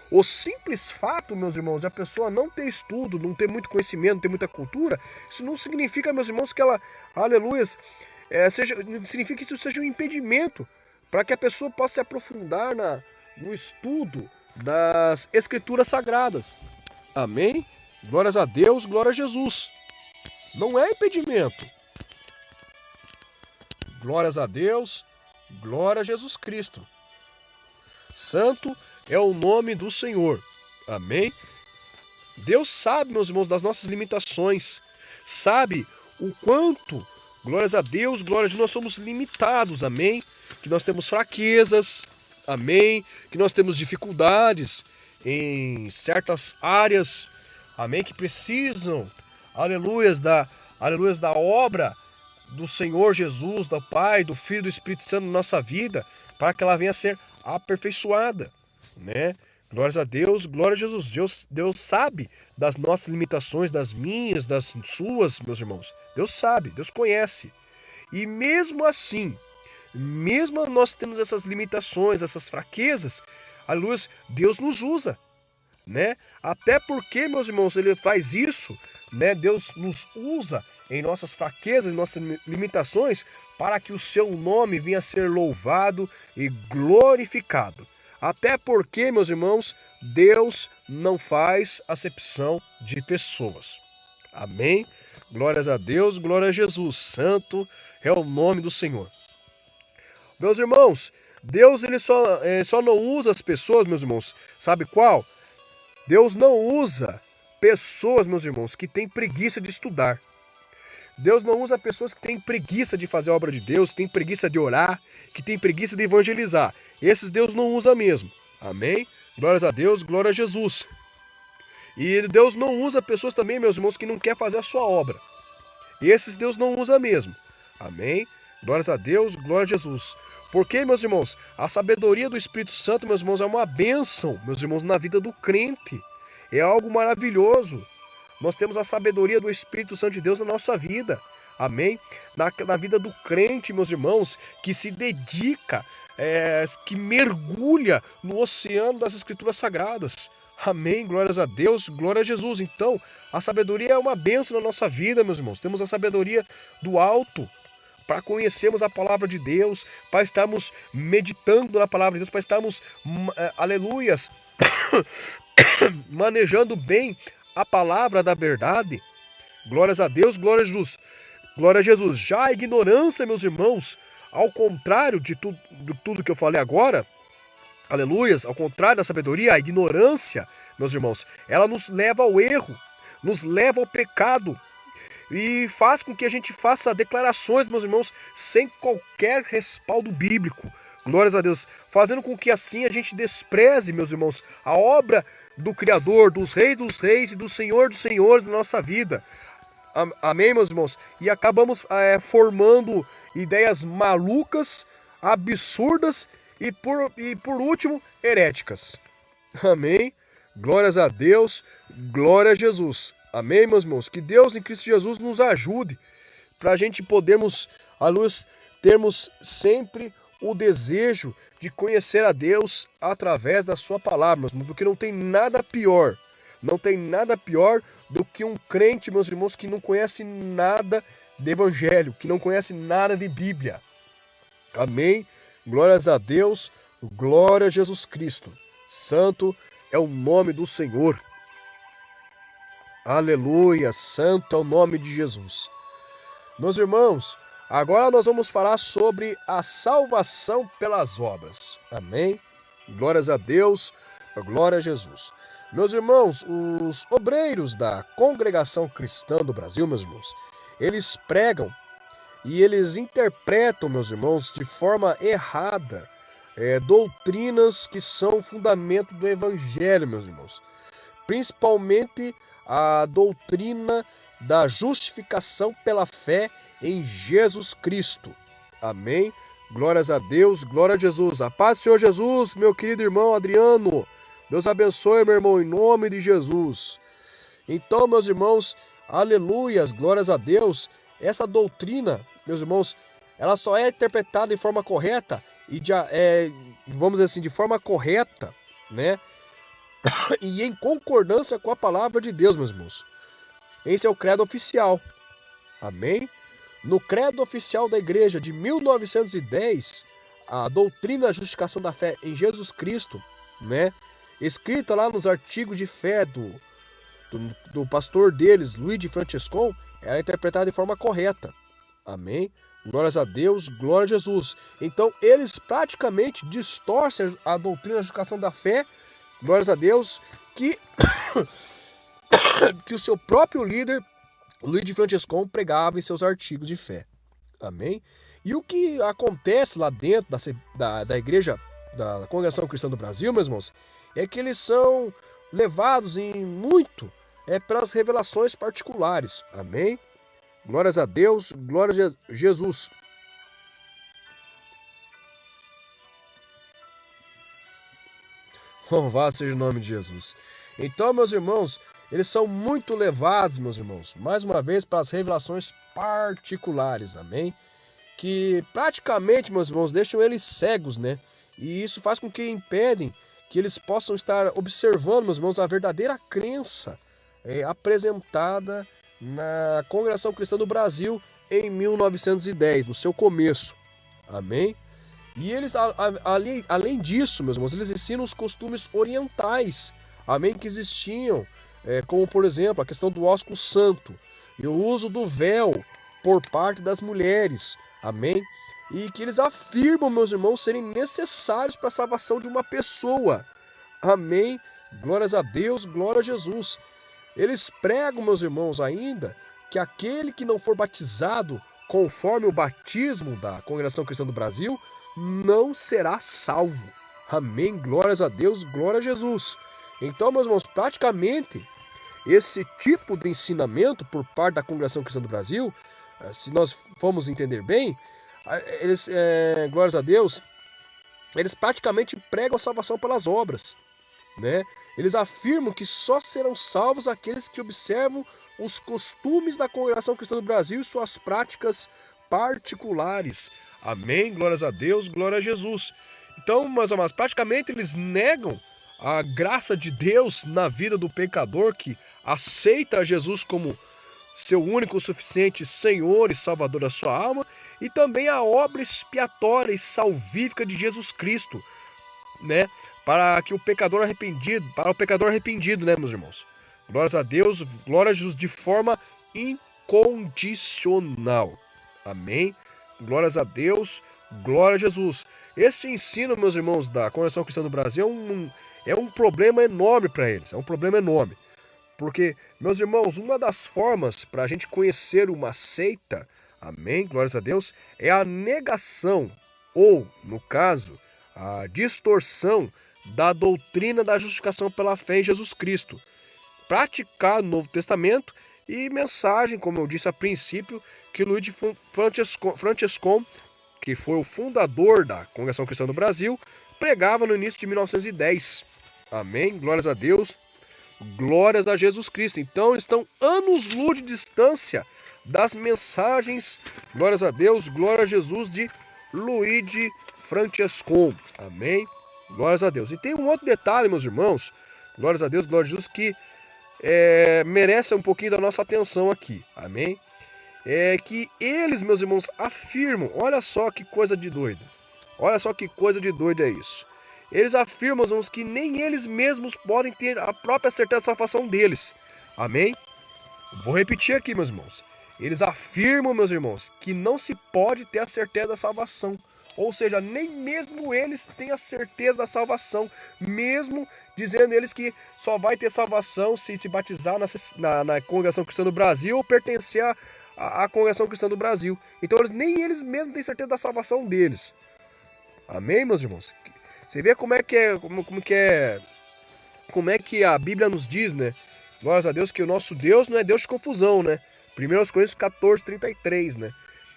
O simples fato, meus irmãos, de a pessoa não ter estudo, não ter muito conhecimento, não ter muita cultura, isso não significa, meus irmãos, que ela, aleluias, significa que isso seja um impedimento para que a pessoa possa se aprofundar no estudo das Escrituras Sagradas. Amém? Glórias a Deus, glória a Jesus. Não é impedimento. Glórias a Deus, glória a Jesus Cristo. Santo é o nome do Senhor. Amém? Deus sabe, meus irmãos, das nossas limitações. Sabe o quanto, glórias a Deus, glória a Deus, nós somos limitados. Amém? Que nós temos fraquezas. Amém? Que nós temos dificuldades em certas áreas. Amém? Que precisam, aleluias, da obra do Senhor Jesus, do Pai, do Filho e do Espírito Santo na nossa vida, para que ela venha a ser aperfeiçoada, né? Glórias a Deus, glória a Jesus. Deus sabe das nossas limitações, das minhas, das suas, meus irmãos. Deus sabe, Deus conhece. E mesmo assim, mesmo nós temos essas limitações, essas fraquezas, aleluia, Deus nos usa, né? Até porque, meus irmãos, ele faz isso, né? Deus nos usa em nossas fraquezas, em nossas limitações, para que o seu nome venha a ser louvado e glorificado. Até porque, meus irmãos, Deus não faz acepção de pessoas. Amém? Glórias a Deus, glória a Jesus. Santo é o nome do Senhor. Meus irmãos, Deus ele só não usa as pessoas, meus irmãos. Sabe qual? Deus não usa pessoas, meus irmãos, que têm preguiça de estudar. Deus não usa pessoas que têm preguiça de fazer a obra de Deus, que têm preguiça de orar, que têm preguiça de evangelizar. Esses Deus não usa mesmo. Amém? Glórias a Deus, glória a Jesus. E Deus não usa pessoas também, meus irmãos, que não querem fazer a sua obra. Esses Deus não usa mesmo. Amém? Glórias a Deus, glória a Jesus. Porque, meus irmãos, a sabedoria do Espírito Santo, meus irmãos, é uma bênção, meus irmãos, na vida do crente. É algo maravilhoso. Nós temos a sabedoria do Espírito Santo de Deus na nossa vida. Amém? Na vida do crente, meus irmãos, que se dedica, que mergulha no oceano das Escrituras Sagradas. Amém? Glórias a Deus, glória a Jesus. Então, a sabedoria é uma bênção na nossa vida, meus irmãos. Temos a sabedoria do alto, para conhecermos a palavra de Deus, para estarmos meditando na palavra de Deus, para estarmos, aleluias, manejando bem a palavra da verdade. Glórias a Deus, glória a Jesus. Glória a Jesus. Já a ignorância, meus irmãos, ao contrário de tudo que eu falei agora, aleluias, ao contrário da sabedoria, a ignorância, meus irmãos, ela nos leva ao erro, nos leva ao pecado, e faz com que a gente faça declarações, meus irmãos, sem qualquer respaldo bíblico. Glórias a Deus. Fazendo com que assim a gente despreze, meus irmãos, a obra do Criador, dos reis e do Senhor dos senhores da nossa vida. Amém, meus irmãos? E acabamos formando ideias malucas, absurdas e por último, heréticas. Amém? Glórias a Deus, glória a Jesus. Amém, meus irmãos? Que Deus em Cristo Jesus nos ajude para a gente podermos, termos sempre o desejo de conhecer a Deus através da sua palavra, meus irmãos, porque não tem nada pior do que um crente, meus irmãos, que não conhece nada de evangelho, que não conhece nada de Bíblia. Amém? Glórias a Deus, glória a Jesus Cristo. Santo é o nome do Senhor. Aleluia, santo é o nome de Jesus. Meus irmãos, agora nós vamos falar sobre a salvação pelas obras. Amém? Glórias a Deus, glória a Jesus. Meus irmãos, os obreiros da Congregação Cristã do Brasil, meus irmãos, eles pregam e eles interpretam, meus irmãos, de forma errada, doutrinas que são fundamento do Evangelho, meus irmãos. Principalmente a doutrina da justificação pela fé em Jesus Cristo. Amém? Glórias a Deus, glória a Jesus. A paz do Senhor Jesus, meu querido irmão Adriano. Deus abençoe, meu irmão, em nome de Jesus. Então, meus irmãos, aleluias, glórias a Deus. Essa doutrina, meus irmãos, ela só é interpretada de forma correta e vamos dizer assim, de forma correta, né? E em concordância com a palavra de Deus, meus irmãos. Esse é o credo oficial. Amém? No credo oficial da igreja de 1910, a doutrina da justificação da fé em Jesus Cristo, né? Escrita lá nos artigos de fé do pastor deles, Luiz de Francescon, ela é interpretada de forma correta. Amém? Glórias a Deus, glória a Jesus. Então, eles praticamente distorcem a doutrina da justificação da fé, glórias a Deus, que o seu próprio líder, Luiz de Francescon, pregava em seus artigos de fé. Amém? E o que acontece lá dentro da igreja, da Congregação Cristã do Brasil, meus irmãos, é que eles são levados em muito pelas revelações particulares. Amém? Glórias a Deus, glória a Jesus. Louvado seja o nome de Jesus. Então, meus irmãos, eles são muito levados, meus irmãos, mais uma vez, para as revelações particulares, amém? Que praticamente, meus irmãos, deixam eles cegos, né? E isso faz com que impedem que eles possam estar observando, meus irmãos, a verdadeira crença apresentada na Congregação Cristã do Brasil em 1910, no seu começo, amém? E eles, além disso, meus irmãos, eles ensinam os costumes orientais, amém, que existiam, como, por exemplo, a questão do ósculo santo e o uso do véu por parte das mulheres, amém? E que eles afirmam, meus irmãos, serem necessários para a salvação de uma pessoa, amém? Glórias a Deus, glória a Jesus. Eles pregam, meus irmãos, ainda, que aquele que não for batizado conforme o batismo da Congregação Cristã do Brasil não será salvo. Amém? Glórias a Deus, glória a Jesus. Então, meus irmãos, praticamente esse tipo de ensinamento por parte da Congregação Cristã do Brasil, se nós formos entender bem, eles, glórias a Deus, eles praticamente pregam a salvação pelas obras, né? Eles afirmam que só serão salvos aqueles que observam os costumes da Congregação Cristã do Brasil e suas práticas particulares. Amém? Glórias a Deus, glória a Jesus. Então, meus amados, praticamente eles negam a graça de Deus na vida do pecador que aceita Jesus como seu único, suficiente Senhor e Salvador da sua alma, e também a obra expiatória e salvífica de Jesus Cristo, né? Para o pecador arrependido, né, meus irmãos? Glórias a Deus, glória a Jesus de forma incondicional. Amém? Glórias a Deus, glória a Jesus. Esse ensino, meus irmãos, da Congregação Cristã do Brasil é um problema enorme para eles. É um problema enorme. Porque, meus irmãos, uma das formas para a gente conhecer uma seita, amém, glórias a Deus, é a negação, ou, no caso, a distorção da doutrina da justificação pela fé em Jesus Cristo. Praticar o Novo Testamento e mensagem, como eu disse a princípio, que Luiz de Francescon, que foi o fundador da Congregação Cristã do Brasil, pregava no início de 1910. Amém? Glórias a Deus. Glórias a Jesus Cristo. Então estão anos-luz de distância das mensagens, glórias a Deus, glória a Jesus, de Luiz de Francescon. Amém? Glórias a Deus. E tem um outro detalhe, meus irmãos, glórias a Deus, glória a Jesus, que merece um pouquinho da nossa atenção aqui. Amém? É que eles, meus irmãos, afirmam, olha só que coisa de doido. Olha só que coisa de doido é isso. Eles afirmam, irmãos, que nem eles mesmos podem ter a própria certeza da salvação deles. Amém? Vou repetir aqui, meus irmãos. Eles afirmam, meus irmãos, que não se pode ter a certeza da salvação. Ou seja, nem mesmo eles têm a certeza da salvação, mesmo dizendo eles que só vai ter salvação se batizar na Congregação Cristã do Brasil ou pertencer à Congregação Cristã do Brasil. Então nem eles mesmos têm certeza da salvação deles. Amém, meus irmãos? Você vê como é que a Bíblia nos diz, né? Glórias a Deus, que o nosso Deus não é Deus de confusão, né? 1 Coríntios 14, 33, né?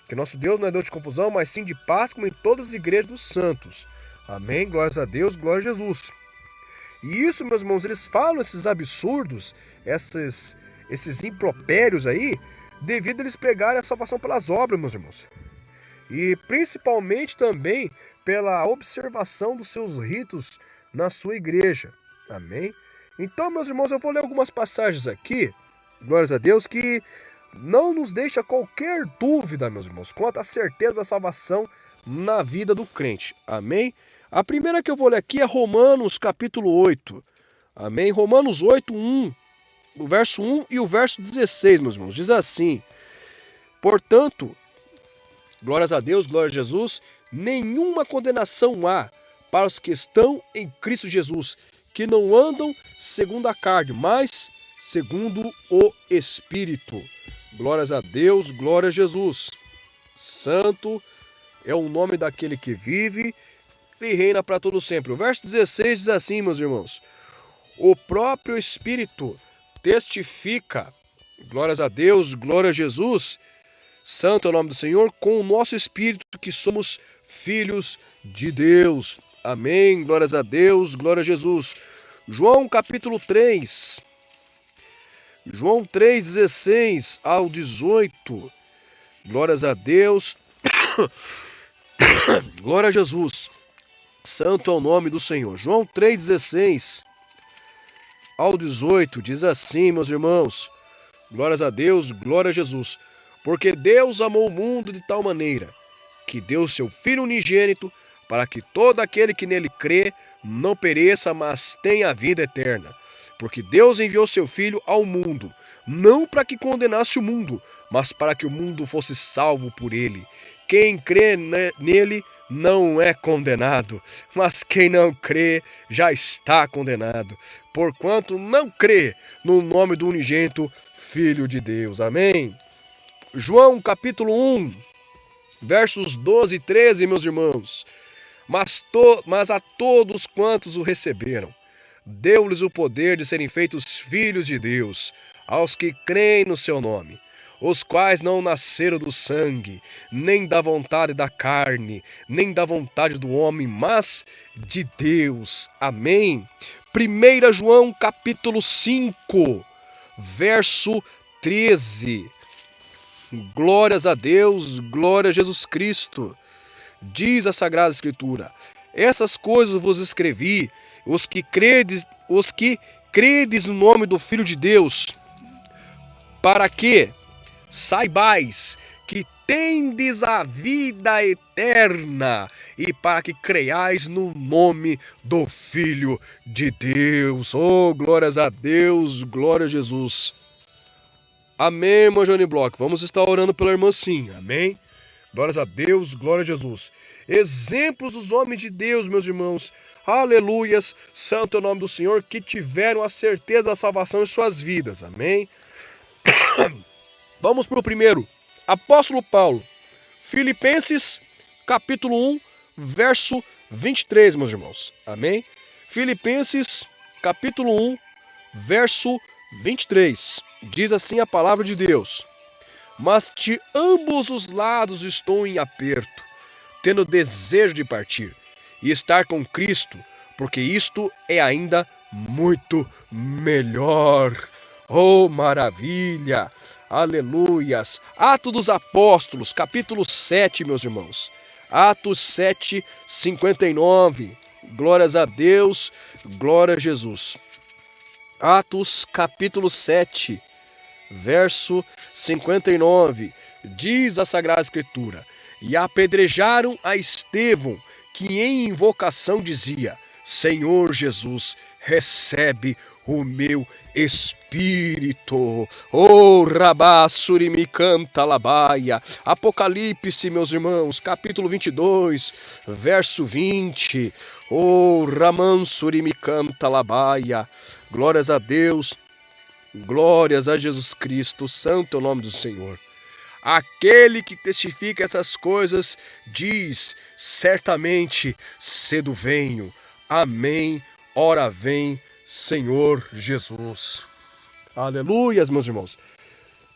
Que nosso Deus não é Deus de confusão, mas sim de paz, como em todas as igrejas dos santos. Amém? Glórias a Deus, glória a Jesus. E isso, meus irmãos, eles falam esses absurdos, esses impropérios aí, devido a eles pregarem a salvação pelas obras, meus irmãos. E principalmente também pela observação dos seus ritos na sua igreja. Amém? Então, meus irmãos, eu vou ler algumas passagens aqui, glórias a Deus, que não nos deixa qualquer dúvida, meus irmãos, quanto à certeza da salvação na vida do crente. Amém? A primeira que eu vou ler aqui é Romanos capítulo 8. Amém? Romanos 8, 1. O verso 1 e o verso 16, meus irmãos. Diz assim: portanto, glórias a Deus, glória a Jesus, nenhuma condenação há para os que estão em Cristo Jesus, que não andam segundo a carne, mas segundo o Espírito. Glórias a Deus, glória a Jesus. Santo é o nome daquele que vive e reina para todo sempre. O verso 16 diz assim, meus irmãos: o próprio Espírito testifica, glórias a Deus, glória a Jesus, santo é o nome do Senhor, com o nosso Espírito que somos filhos de Deus. Amém, glórias a Deus, glória a Jesus. João capítulo 3. João 3, 16 ao 18. Glórias a Deus. Glória a Jesus. Santo é o nome do Senhor. João 3, 16 ao 18 diz assim, meus irmãos. Glórias a Deus, glória a Jesus. Porque Deus amou o mundo de tal maneira que deu seu Filho unigênito para que todo aquele que nele crê não pereça, mas tenha a vida eterna. Porque Deus enviou seu Filho ao mundo, não para que condenasse o mundo, mas para que o mundo fosse salvo por ele. Quem crê nele não é condenado, mas quem não crê já está condenado, porquanto não crê no nome do unigênito Filho de Deus. Amém? João capítulo 1, versos 12 e 13, meus irmãos. Mas a todos quantos o receberam, deu-lhes o poder de serem feitos filhos de Deus, aos que creem no seu nome, os quais não nasceram do sangue, nem da vontade da carne, nem da vontade do homem, mas de Deus. Amém? 1 João capítulo 5, verso 13. Glórias a Deus, glória a Jesus Cristo. Diz a Sagrada Escritura: essas coisas vos escrevi, os que credes no nome do Filho de Deus, para que saibais que tendes a vida eterna, e para que creiais no nome do Filho de Deus. Oh, glórias a Deus, glória a Jesus. Amém, irmã Johnny Bloch. Vamos estar orando pela irmã sim, amém? Glórias a Deus, glória a Jesus. Exemplos dos homens de Deus, meus irmãos. Aleluias, santo é o nome do Senhor, que tiveram a certeza da salvação em suas vidas. Amém? Vamos para o primeiro. Apóstolo Paulo. Filipenses, capítulo 1, verso 23, meus irmãos. Amém? Filipenses, capítulo 1, verso 23. Diz assim a palavra de Deus: mas de ambos os lados estou em aperto, tendo desejo de partir e estar com Cristo, porque isto é ainda muito melhor. Oh, maravilha! Aleluias! Atos dos Apóstolos, capítulo 7, meus irmãos. Atos 7, 59. Glórias a Deus, glória a Jesus. Atos, capítulo 7, verso 59. Diz a Sagrada Escritura: e apedrejaram a Estevão, que em invocação dizia: Senhor Jesus, recebe o meu espírito. Oh, Rabassurimi canta labaia. Apocalipse, meus irmãos, capítulo 22, verso 20. Oh, Ramansurimi canta labaia. Glórias a Deus, glórias a Jesus Cristo, santo é o nome do Senhor. Aquele que testifica essas coisas diz, certamente cedo venho. Amém. Ora vem, Senhor Jesus. Aleluias, meus irmãos.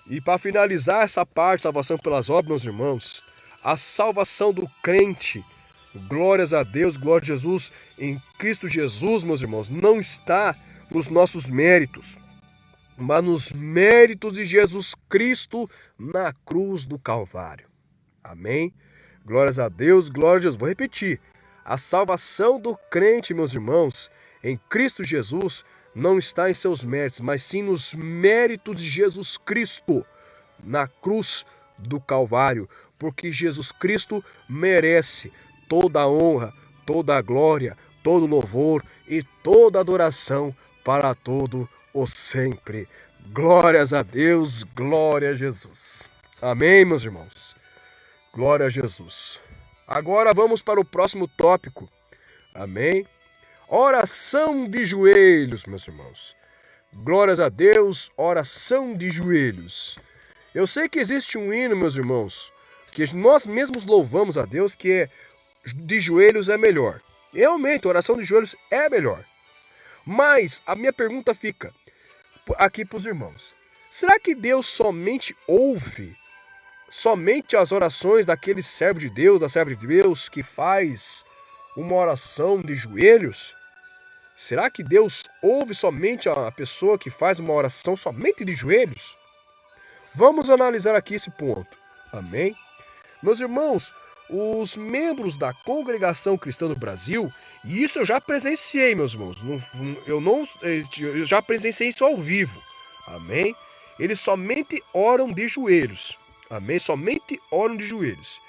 E para finalizar essa parte, salvação pelas obras, meus irmãos, a salvação do crente, glórias a Deus, glória a Jesus, em Cristo Jesus, meus irmãos, não está nos nossos méritos, mas nos méritos de Jesus Cristo na cruz do Calvário. Amém? Glórias a Deus, glória a Jesus. Vou repetir. A salvação do crente, meus irmãos, em Cristo Jesus, não está em seus méritos, mas sim nos méritos de Jesus Cristo na cruz do Calvário, porque Jesus Cristo merece toda a honra, toda a glória, todo o louvor e toda a adoração para todo o sempre. Glórias a Deus, glória a Jesus. Amém, meus irmãos? Glória a Jesus. Agora vamos para o próximo tópico. Amém? Oração de joelhos, meus irmãos. Glórias a Deus, oração de joelhos. Eu sei que existe um hino, meus irmãos, que nós mesmos louvamos a Deus, que é de joelhos é melhor. Realmente, oração de joelhos é melhor. Mas a minha pergunta fica aqui para os irmãos. Será que Deus somente ouve as orações daquele servo de Deus, da serva de Deus, que faz uma oração de joelhos? Será que Deus ouve somente a pessoa que faz uma oração somente de joelhos? Vamos analisar aqui esse ponto. Amém? Meus irmãos, os membros da Congregação Cristã do Brasil, e isso eu já presenciei, meus irmãos, eu já presenciei isso ao vivo. Amém? Eles somente oram de joelhos. Amém? Somente oram de joelhos.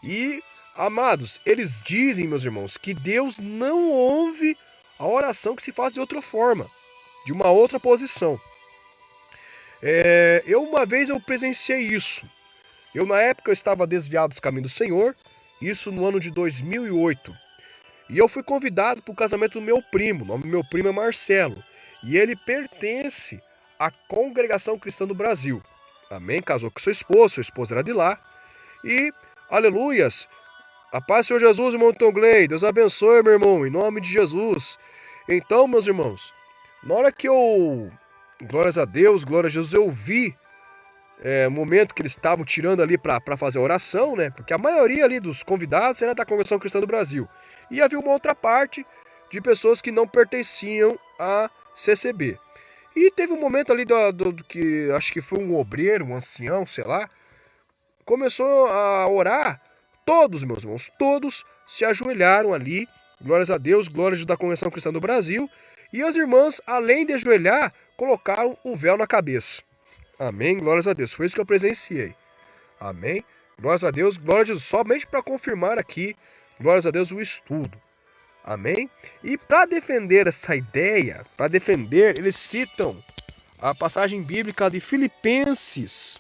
E, amados, eles dizem, meus irmãos, que Deus não ouve a oração que se faz de outra forma, de uma outra posição. Uma vez eu presenciei isso. Na época, eu estava desviado dos caminhos do Senhor, isso no ano de 2008. E eu fui convidado para o casamento do meu primo. O nome do meu primo é Marcelo. E ele pertence à Congregação Cristã do Brasil. Amém? Casou com sua esposa era de lá. E, aleluias, a paz do Senhor Jesus, irmão Tongley. Deus abençoe, meu irmão, em nome de Jesus. Então, meus irmãos, na hora que eu, glórias a Deus, glória a Jesus, eu vi o momento que eles estavam tirando ali para fazer a oração, né? Porque a maioria ali dos convidados era da Congregação Cristã do Brasil. E havia uma outra parte de pessoas que não pertenciam à CCB. E teve um momento ali que acho que foi um obreiro, um ancião, sei lá, começou a orar. Todos, meus irmãos, todos se ajoelharam ali. Glórias a Deus, glórias da Congregação Cristã do Brasil. E as irmãs, além de ajoelhar, colocaram o véu na cabeça. Amém, glórias a Deus. Foi isso que eu presenciei. Amém, glórias a Deus, glória a Jesus. Somente para confirmar aqui, glórias a Deus, o estudo. Amém? E para defender essa ideia, eles citam a passagem bíblica de Filipenses,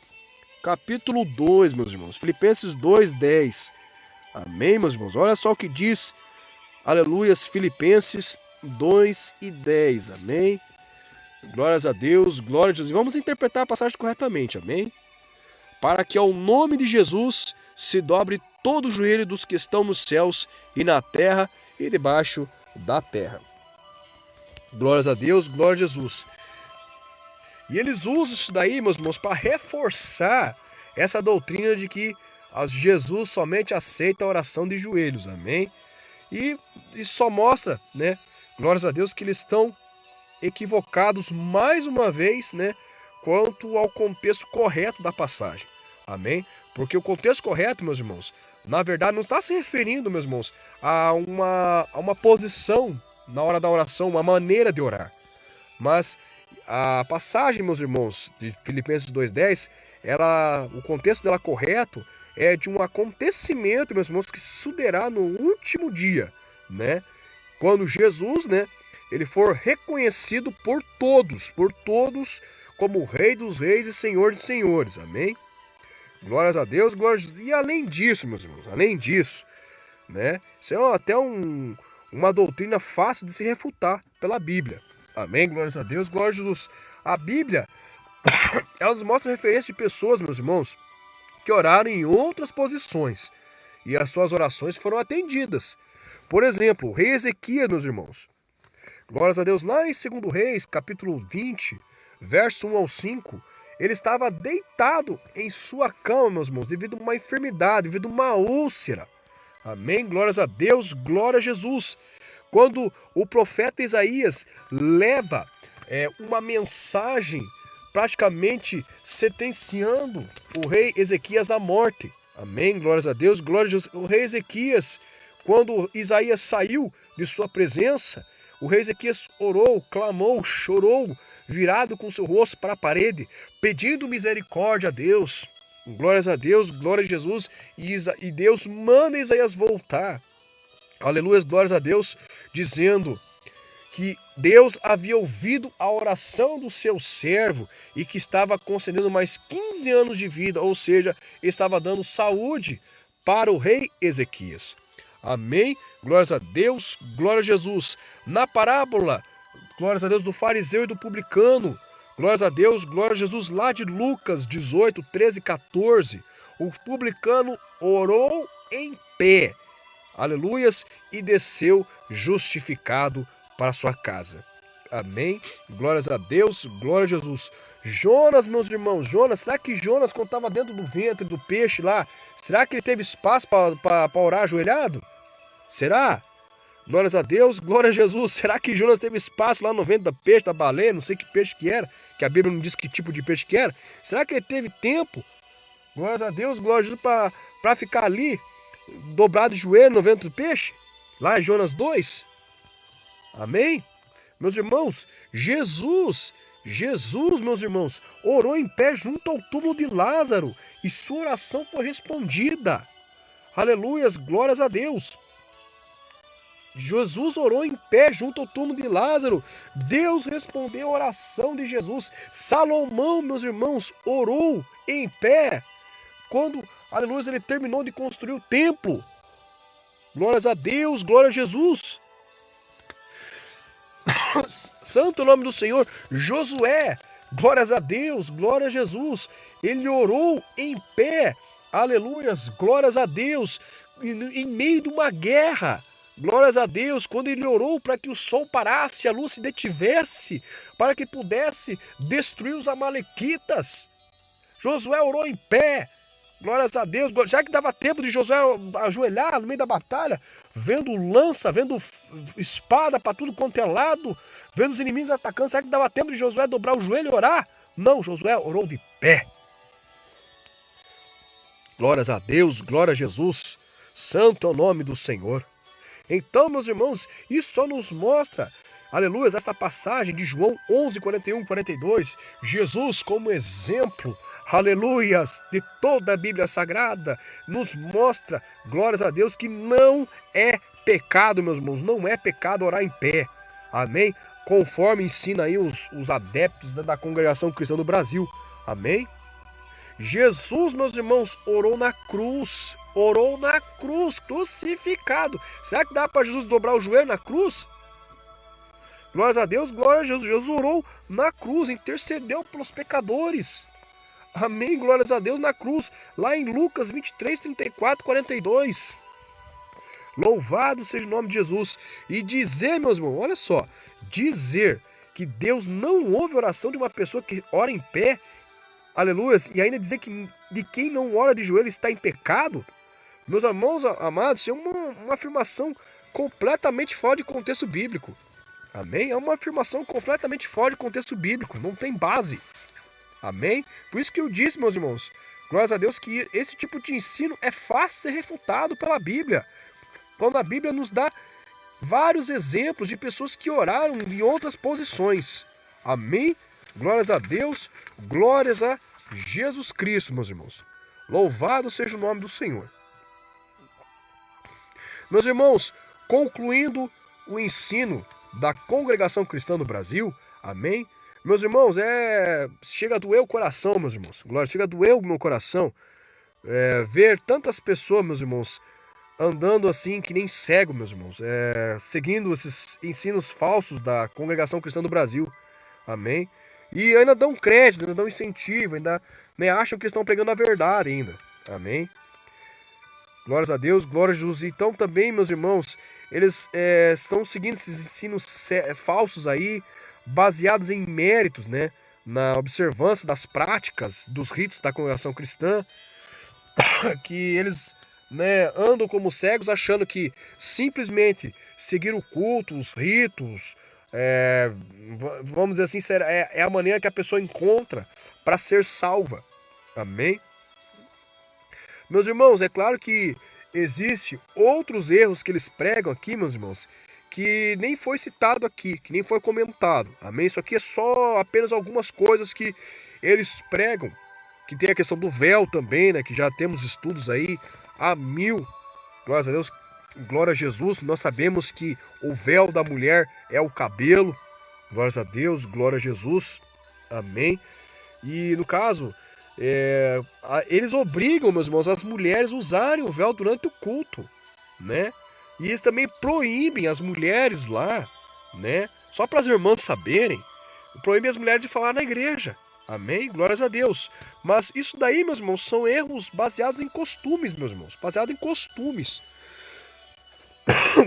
capítulo 2, meus irmãos. Filipenses 2:10. Amém, meus irmãos? Olha só o que diz, aleluias, Filipenses 2:10. Amém? Glórias a Deus, glória a Jesus. Vamos interpretar a passagem corretamente, amém? Para que ao nome de Jesus se dobre todo o joelho dos que estão nos céus e na terra e debaixo da terra. Glórias a Deus, glória a Jesus. E eles usam isso daí, meus irmãos, para reforçar essa doutrina de que Jesus somente aceita a oração de joelhos, amém? E isso só mostra, né, glórias a Deus, que eles estão equivocados mais uma vez, né, quanto ao contexto correto da passagem, amém? Porque o contexto correto, meus irmãos, na verdade não está se referindo, meus irmãos, a uma posição na hora da oração, uma maneira de orar, mas a passagem, meus irmãos, de Filipenses 2:10, o contexto dela correto é de um acontecimento, meus irmãos, que sucederá no último dia, né? Quando Jesus, né, ele for reconhecido por todos como Rei dos Reis e Senhor dos Senhores. Amém? Glórias a Deus, glórias. E além disso, meus irmãos, além disso, né? Isso é até uma doutrina fácil de se refutar pela Bíblia. Amém? Glórias a Deus, glórias a Jesus. A Bíblia, ela nos mostra referência de pessoas, meus irmãos, que oraram em outras posições e as suas orações foram atendidas. Por exemplo, o rei Ezequias, meus irmãos. Glórias a Deus, lá em 2 Reis, capítulo 20, verso 1 ao 5, ele estava deitado em sua cama, meus irmãos, devido a uma enfermidade, devido a uma úlcera. Amém? Glórias a Deus, glória a Jesus. Quando o profeta Isaías leva uma mensagem praticamente sentenciando o rei Ezequias à morte. Amém? Glórias a Deus, glória a Jesus. O rei Ezequias, quando Isaías saiu de sua presença, o rei Ezequias orou, clamou, chorou, virado com seu rosto para a parede, pedindo misericórdia a Deus. Glórias a Deus, glória a Jesus. E Deus manda Isaías voltar. Aleluia, glórias a Deus, dizendo que Deus havia ouvido a oração do seu servo e que estava concedendo mais 15 anos de vida, ou seja, estava dando saúde para o rei Ezequias. Amém? Glórias a Deus, glória a Jesus. Na parábola, glórias a Deus, do fariseu e do publicano, glórias a Deus, glória a Jesus, lá de Lucas 18, 13 e 14, o publicano orou em pé, aleluias, e desceu justificado para sua casa. Amém? Glórias a Deus, glória a Jesus. Jonas, meus irmãos, Jonas, será que Jonas, quando estava dentro do ventre do peixe lá, será que ele teve espaço para orar ajoelhado? Será? Glórias a Deus, glória a Jesus. Será que Jonas teve espaço lá no ventre do peixe, da baleia, não sei que peixe que era, que a Bíblia não diz que tipo de peixe que era? Será que ele teve tempo? Glórias a Deus, glória a Jesus, para ficar ali, dobrado de joelho no ventre do peixe? Lá em Jonas 2. Amém? Meus irmãos, Jesus, meus irmãos, orou em pé junto ao túmulo de Lázaro e sua oração foi respondida. Aleluias, glórias a Deus. Jesus orou em pé junto ao túmulo de Lázaro. Deus respondeu a oração de Jesus. Salomão, meus irmãos, orou em pé quando, aleluia, ele terminou de construir o templo. Glórias a Deus, glória a Jesus. Santo é o nome do Senhor. Josué, glórias a Deus, glória a Jesus. Ele orou em pé, aleluias, glórias a Deus, em meio de uma guerra. Glórias a Deus, quando ele orou para que o sol parasse, a luz se detivesse, para que pudesse destruir os amalequitas. Josué orou em pé. Glórias a Deus, já que dava tempo de Josué ajoelhar no meio da batalha, vendo lança, vendo espada para tudo quanto é lado, vendo os inimigos atacando, será que dava tempo de Josué dobrar o joelho e orar? Não, Josué orou de pé. Glórias a Deus, glória a Jesus, santo é o nome do Senhor. Então, meus irmãos, isso só nos mostra, aleluia, esta passagem de João 11, 41, 42, Jesus como exemplo, aleluias, de toda a Bíblia Sagrada, nos mostra, glórias a Deus, que não é pecado, meus irmãos, não é pecado orar em pé, amém? Conforme ensina aí os adeptos da congregação cristã do Brasil, amém? Jesus, meus irmãos, orou na cruz, crucificado. Será que dá para Jesus dobrar o joelho na cruz? Glórias a Deus, glória a Jesus. Jesus orou na cruz, intercedeu pelos pecadores. Amém, glórias a Deus na cruz. Lá em Lucas 23, 34, 42. Louvado seja o nome de Jesus. E dizer, meus irmãos, olha só. Dizer que Deus não ouve a oração de uma pessoa que ora em pé, aleluia, e ainda dizer que de quem não ora de joelho está em pecado, meus irmãos amados, isso é uma afirmação completamente fora de contexto bíblico. Amém? É uma afirmação completamente fora de contexto bíblico, não tem base. Amém? Por isso que eu disse, meus irmãos, glórias a Deus, que esse tipo de ensino é fácil de ser refutado pela Bíblia. Quando a Bíblia nos dá vários exemplos de pessoas que oraram em outras posições. Amém? Glórias a Deus, glórias a Jesus Cristo, meus irmãos. Louvado seja o nome do Senhor. Meus irmãos, concluindo o ensino da Congregação Cristã do Brasil. Amém? Meus irmãos, chega a doer o coração, meus irmãos. Glória, chega a doer o meu coração ver tantas pessoas, meus irmãos, andando assim que nem cego, meus irmãos, seguindo esses ensinos falsos da Congregação Cristã do Brasil. Amém? E ainda dão crédito, ainda dão incentivo, ainda nem acham que estão pregando a verdade ainda. Amém? Glórias a Deus, glória a Jesus. Então também, meus irmãos, eles estão seguindo esses ensinos falsos aí, baseados em méritos, né? Na observância das práticas, dos ritos da congregação cristã, que eles, né, andam como cegos, achando que simplesmente seguir o culto, os ritos, vamos dizer assim, é a maneira que a pessoa encontra para ser salva. Amém? Meus irmãos, é claro que existe outros erros que eles pregam aqui, meus irmãos, que nem foi citado aqui, que nem foi comentado. Amém? Isso aqui é só apenas algumas coisas que eles pregam, que tem a questão do véu também, né? Que já temos estudos aí há 1000. Glórias a Deus, glória a Jesus. Nós sabemos que o véu da mulher é o cabelo. Glórias a Deus, glória a Jesus. Amém? E no caso, eles obrigam, meus irmãos, as mulheres a usarem o véu durante o culto, né? E eles também proíbem as mulheres lá, né? Só para as irmãs saberem, proíbem as mulheres de falar na igreja. Amém? Glórias a Deus. Mas isso daí, meus irmãos, são erros baseados em costumes, meus irmãos. Baseados em costumes.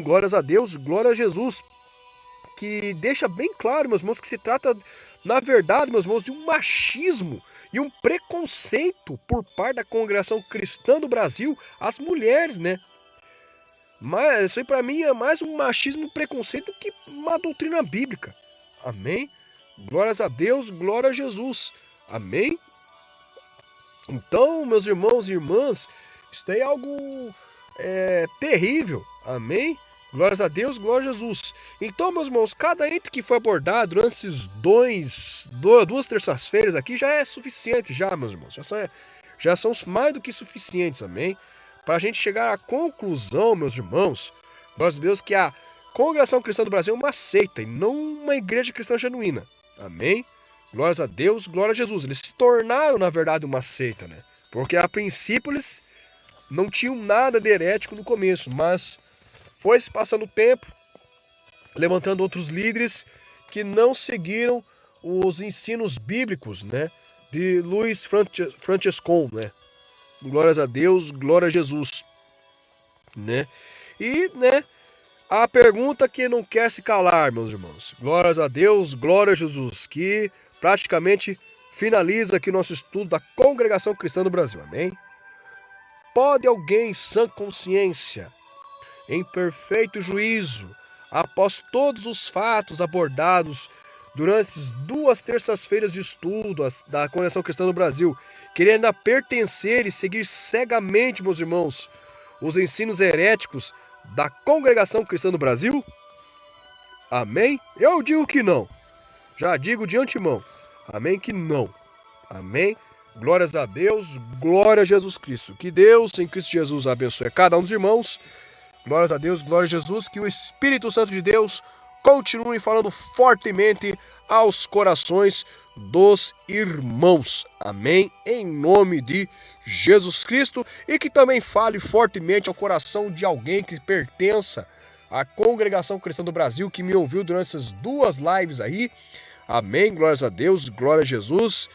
Glórias a Deus, glória a Jesus. Que deixa bem claro, meus irmãos, que se trata, na verdade, meus irmãos, de um machismo e um preconceito por parte da congregação cristã do Brasil às mulheres, né? Mas isso aí para mim é mais um machismo e preconceito que uma doutrina bíblica. Amém? Glórias a Deus, glória a Jesus. Amém? Então, meus irmãos e irmãs, isso daí é algo terrível. Amém? Glórias a Deus, glória a Jesus. Então, meus irmãos, cada ente que foi abordado durante esses duas terças-feiras aqui já é suficiente, já, meus irmãos. Já são mais do que suficientes, amém? Para a gente chegar à conclusão, meus irmãos, glórias a Deus, que a Congregação Cristã do Brasil é uma seita e não uma igreja cristã genuína. Amém? Glórias a Deus, glória a Jesus. Eles se tornaram, na verdade, uma seita, né? Porque a princípio eles não tinham nada de herético no começo, mas foi se passando o tempo, levantando outros líderes que não seguiram os ensinos bíblicos, né? De Luiz Franciscon, né? Glórias a Deus, glória a Jesus, né? E, né, a pergunta que não quer se calar, meus irmãos. Glórias a Deus, glória a Jesus, que praticamente finaliza aqui o nosso estudo da Congregação Cristã do Brasil, amém? Pode alguém em sã consciência, em perfeito juízo, após todos os fatos abordados durante essas duas terças-feiras de estudo da Congregação Cristã do Brasil, querendo pertencer e seguir cegamente, meus irmãos, os ensinos heréticos da Congregação Cristã do Brasil? Amém? Eu digo que não. Já digo de antemão. Amém? Que não. Amém? Glórias a Deus, glória a Jesus Cristo. Que Deus, em Cristo Jesus, abençoe cada um dos irmãos. Glórias a Deus, glória a Jesus. Que o Espírito Santo de Deus continue falando fortemente aos corações dos irmãos. Amém? Em nome de Jesus Cristo. E que também fale fortemente ao coração de alguém que pertença à Congregação Cristã do Brasil, que me ouviu durante essas duas lives aí. Amém? Glórias a Deus, glória a Jesus.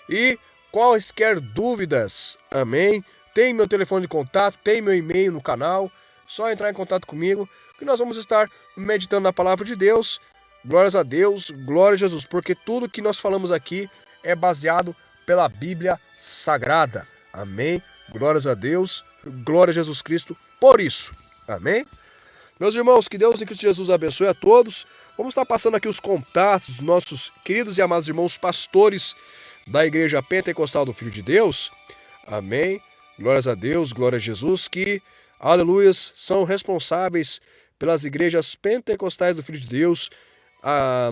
E quaisquer dúvidas, amém? Tem meu telefone de contato, tem meu e-mail no canal. Só entrar em contato comigo, que nós vamos estar meditando na palavra de Deus. Glórias a Deus, glória a Jesus, porque tudo que nós falamos aqui é baseado pela Bíblia Sagrada. Amém? Glórias a Deus, glória a Jesus Cristo, por isso. Amém? Meus irmãos, que Deus em Cristo Jesus abençoe a todos. Vamos estar passando aqui os contatos dos nossos queridos e amados irmãos pastores da Igreja Pentecostal do Filho de Deus. Amém? Glórias a Deus, glória a Jesus, que, aleluias, são responsáveis pelas igrejas pentecostais do Filho de Deus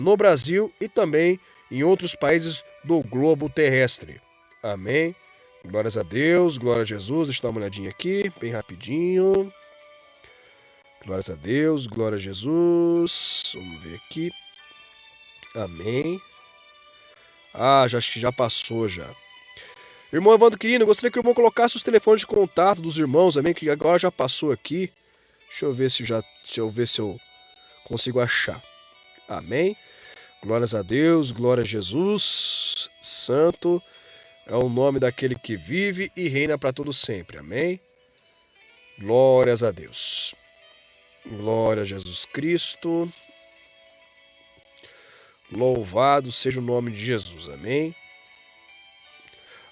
no Brasil e também em outros países do globo terrestre. Amém? Glórias a Deus, glória a Jesus. Deixa eu dar uma olhadinha aqui, bem rapidinho. Glórias a Deus, glória a Jesus. Vamos ver aqui. Amém. Acho que já passou já. Irmão Evandro querido, eu gostaria que o irmão colocasse os telefones de contato dos irmãos, amém, que agora já passou aqui. Deixa eu ver se eu consigo achar. Amém. Glórias a Deus, glória a Jesus. Santo é o nome daquele que vive e reina para todo sempre. Amém. Glórias a Deus. Glória a Jesus Cristo. Louvado seja o nome de Jesus. Amém.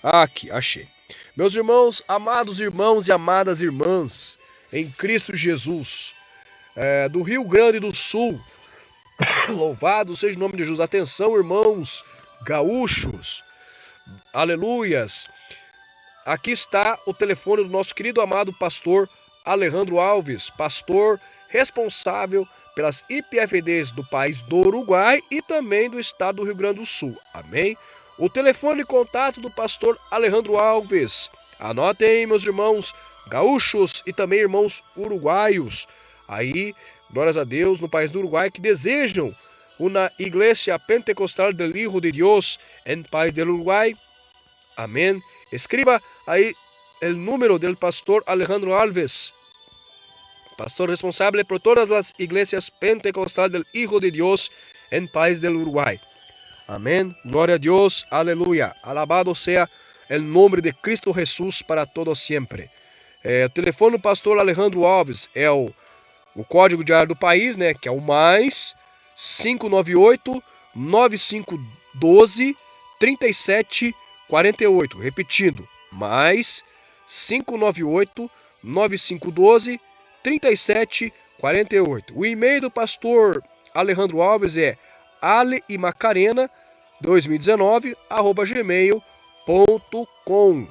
Aqui, achei. Meus irmãos, amados irmãos e amadas irmãs, em Cristo Jesus, do Rio Grande do Sul, louvado seja o nome de Jesus. Atenção, irmãos gaúchos, aleluias. Aqui está o telefone do nosso querido amado pastor Alejandro Alves, pastor responsável pelas IPFDs do país do Uruguai e também do estado do Rio Grande do Sul. Amém? O telefone de contato do pastor Alejandro Alves. Anotem, meus irmãos gaúchos e também irmãos uruguaios. Aí, glórias a Deus, no país do Uruguai, que desejam uma igreja pentecostal del Hijo de Dios en país del Uruguai. Amém. Escriba aí o número do pastor Alejandro Alves, pastor responsável por todas as igrejas pentecostais del Hijo de Dios en país del Uruguai. Amém. Glória a Deus. Aleluia. Alabado seja o nome de Cristo Jesus para todos sempre. O telefone do pastor Alejandro Alves é o código de área do país, né? Que é o mais 598 9512 3748. Repetindo, mais 598 9512 3748. O e-mail do pastor Alejandro Alves é aleimacarena2019@gmail.com.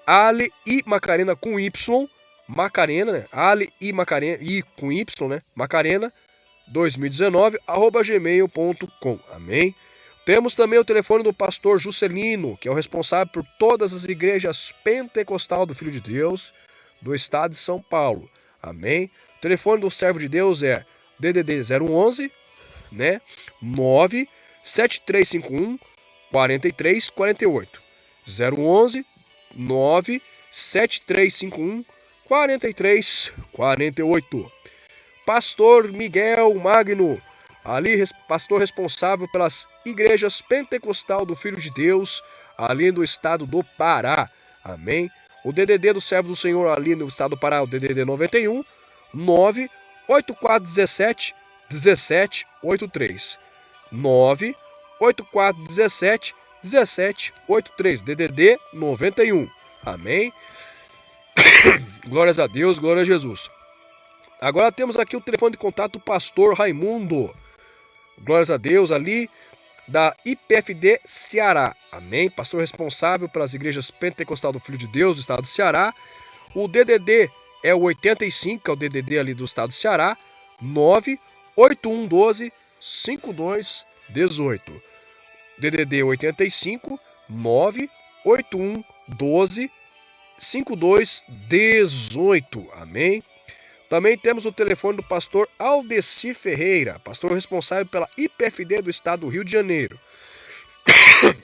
Ale e Macarena com Y, Macarena, né? Ale e Macarena e com Y, né? Macarena 2019@gmail.com. Amém. Temos também o telefone do pastor Juscelino, que é o responsável por todas as igrejas pentecostal do Filho de Deus do estado de São Paulo. Amém. O telefone do servo de Deus é DDD 011, né? 97351 4348. 011 97351 4348. Pastor Miguel Magno, ali pastor responsável pelas igrejas pentecostal do Filho de Deus, ali no estado do Pará. Amém. O DDD do servo do Senhor ali no estado do Pará, o DDD 91 98417 1783. 98417 1783, DDD 91. Amém. Glórias a Deus, glória a Jesus. Agora temos aqui o telefone de contato do pastor Raimundo. Glórias a Deus, ali da IPFD Ceará. Amém. Pastor responsável pelas igrejas pentecostal do Filho de Deus do estado do Ceará. O DDD é o 85, que é o DDD ali do estado do Ceará. 98112 5218. DDD 85 98112 5218. Amém. Também temos o telefone do pastor Aldeci Ferreira, pastor responsável pela IPFD do estado do Rio de Janeiro.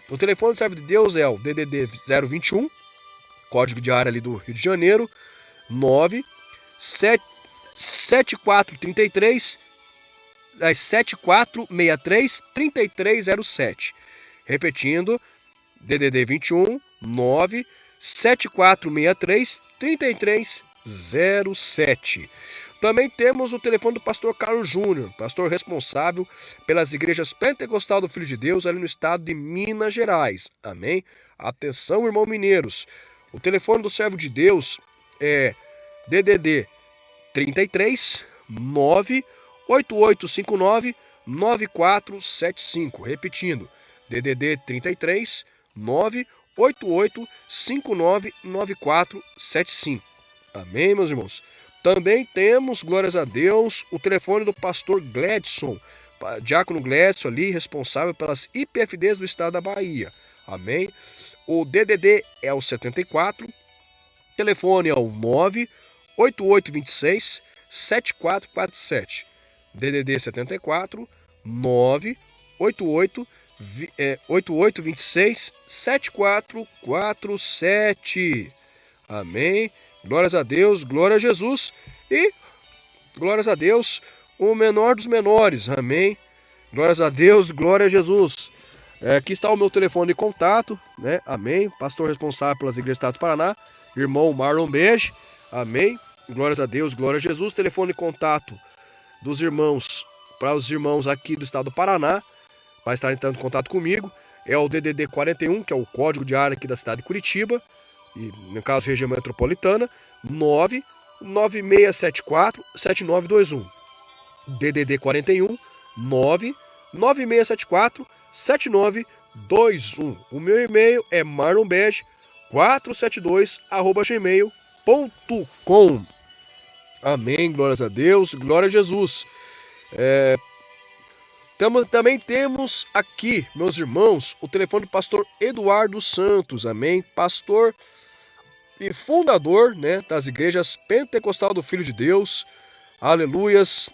O telefone do servo de Deus é o DDD 021, código de área ali do Rio de Janeiro, 97433 7463 3307. Repetindo, DDD 21 97463 3307. Também temos o telefone do pastor Carlos Júnior, pastor responsável pelas igrejas pentecostal do Filho de Deus ali no estado de Minas Gerais. Amém? Atenção, irmãos mineiros. O telefone do servo de Deus é DDD 33 98859 9475. Repetindo, DDD 33 98859 9475. Amém, meus irmãos? Também temos, glórias a Deus, o telefone do pastor Gledson, diácono Gledson ali, responsável pelas IPFDs do estado da Bahia. Amém? O DDD é o 74, telefone é o 98826 7447. DDD 74 988 8826 7447. Amém. Glórias a Deus, glória a Jesus e glórias a Deus, o menor dos menores. Amém. Glórias a Deus, glória a Jesus. Aqui está o meu telefone de contato, né? Amém. Pastor responsável pelas igrejas do Estado do Paraná, irmão Marlon Bege. Amém. Glórias a Deus, glória a Jesus. Telefone de contato dos irmãos, para os irmãos aqui do Estado do Paraná, para estar entrando em contato comigo, é o DDD 41, que é o código de área aqui da cidade de Curitiba, e no caso região metropolitana, 99674 7921. DDD 41 99674 7921. O meu e-mail é marlonbege472@gmail.com. Amém, glórias a Deus, glória a Jesus. Também temos aqui, meus irmãos, o telefone do pastor Eduardo Santos, amém? Pastor e fundador, né, das igrejas Pentecostal do Filho de Deus, aleluias,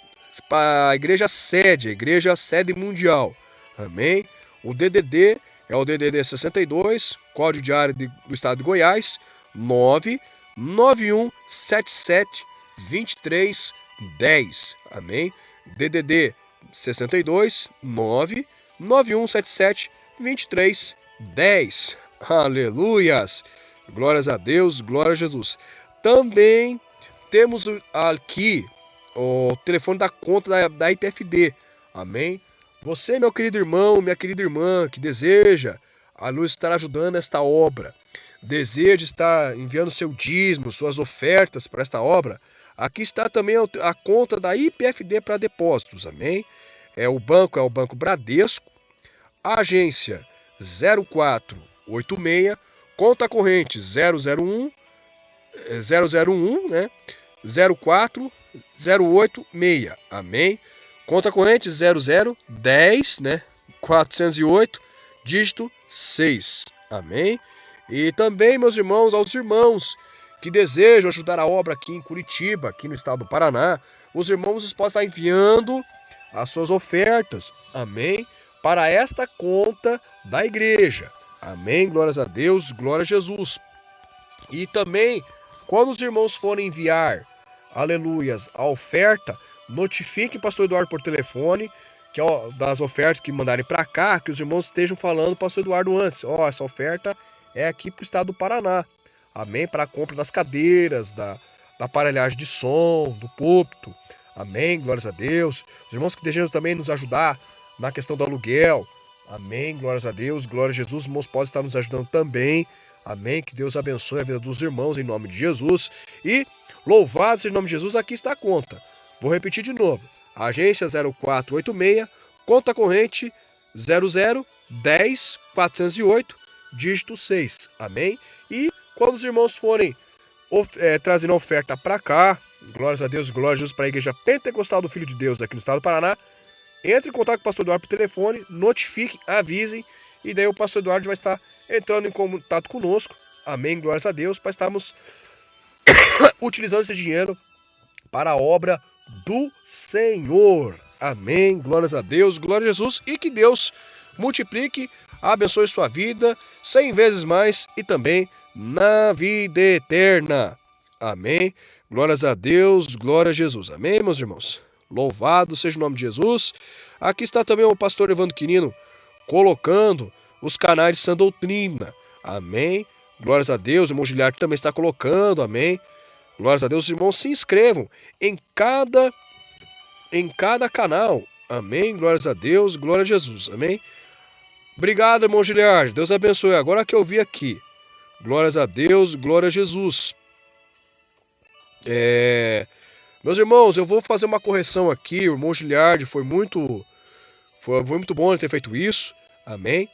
a igreja sede mundial, amém? O DDD é o DDD 62, código de área do estado de Goiás, 99177 2310, amém? DDD 62 99177 2310. Aleluias! Glórias a Deus, glória a Jesus. Também temos aqui o telefone da conta da IPFD. Amém? Você, meu querido irmão, minha querida irmã, que deseja a luz estar ajudando esta obra, deseja estar enviando seu dízimo, suas ofertas para esta obra, aqui está também a conta da IPFD para depósitos, amém? O Banco Bradesco, agência 0486, conta corrente 001, né? 04086, amém? Conta corrente 0010, né? 408, dígito 6, amém? E também, meus irmãos, aos irmãos que desejam ajudar a obra aqui em Curitiba, aqui no estado do Paraná, os irmãos podem estar enviando as suas ofertas, amém, para esta conta da igreja, amém, glórias a Deus, glória a Jesus. E também, quando os irmãos forem enviar, aleluias, a oferta, notifique o pastor Eduardo por telefone, que das ofertas que mandarem para cá, que os irmãos estejam falando para o pastor Eduardo antes, essa oferta é aqui para o estado do Paraná, amém, para a compra das cadeiras, da aparelhagem de som, do púlpito, amém, glórias a Deus. Os irmãos que desejam também nos ajudar na questão do aluguel, amém, glórias a Deus, glória a Jesus. Os irmãos podem estar nos ajudando também, amém, que Deus abençoe a vida dos irmãos em nome de Jesus. E louvado seja o nome de Jesus, aqui está a conta. Vou repetir de novo, agência 0486, conta corrente 0010 408, dígito 6, amém. E quando os irmãos forem trazendo a oferta para cá, glórias a Deus, glória a Jesus, para a igreja Pentecostal do Filho de Deus aqui no estado do Paraná, entre em contato com o pastor Eduardo por telefone, notifiquem, avisem, e daí o pastor Eduardo vai estar entrando em contato conosco, amém, glórias a Deus, para estarmos utilizando esse dinheiro para a obra do Senhor, amém, glórias a Deus, glória a Jesus, e que Deus multiplique, abençoe sua vida 100 vezes mais e também na vida eterna, amém, glórias a Deus, glória a Jesus, amém, meus irmãos, louvado seja o nome de Jesus. Aqui está também o pastor Evandro Quirino colocando os canais de sã doutrina, amém, glórias a Deus. O irmão Giliardo também está colocando, amém, glórias a Deus. Os irmãos se inscrevam em cada canal, amém, glórias a Deus, glória a Jesus, amém. Obrigado, irmão Giliardo, Deus abençoe. Agora que eu vi aqui, glórias a Deus, glória a Jesus. Meus irmãos, eu vou fazer uma correção aqui. O irmão Giliardi foi muito bom ele ter feito isso, amém.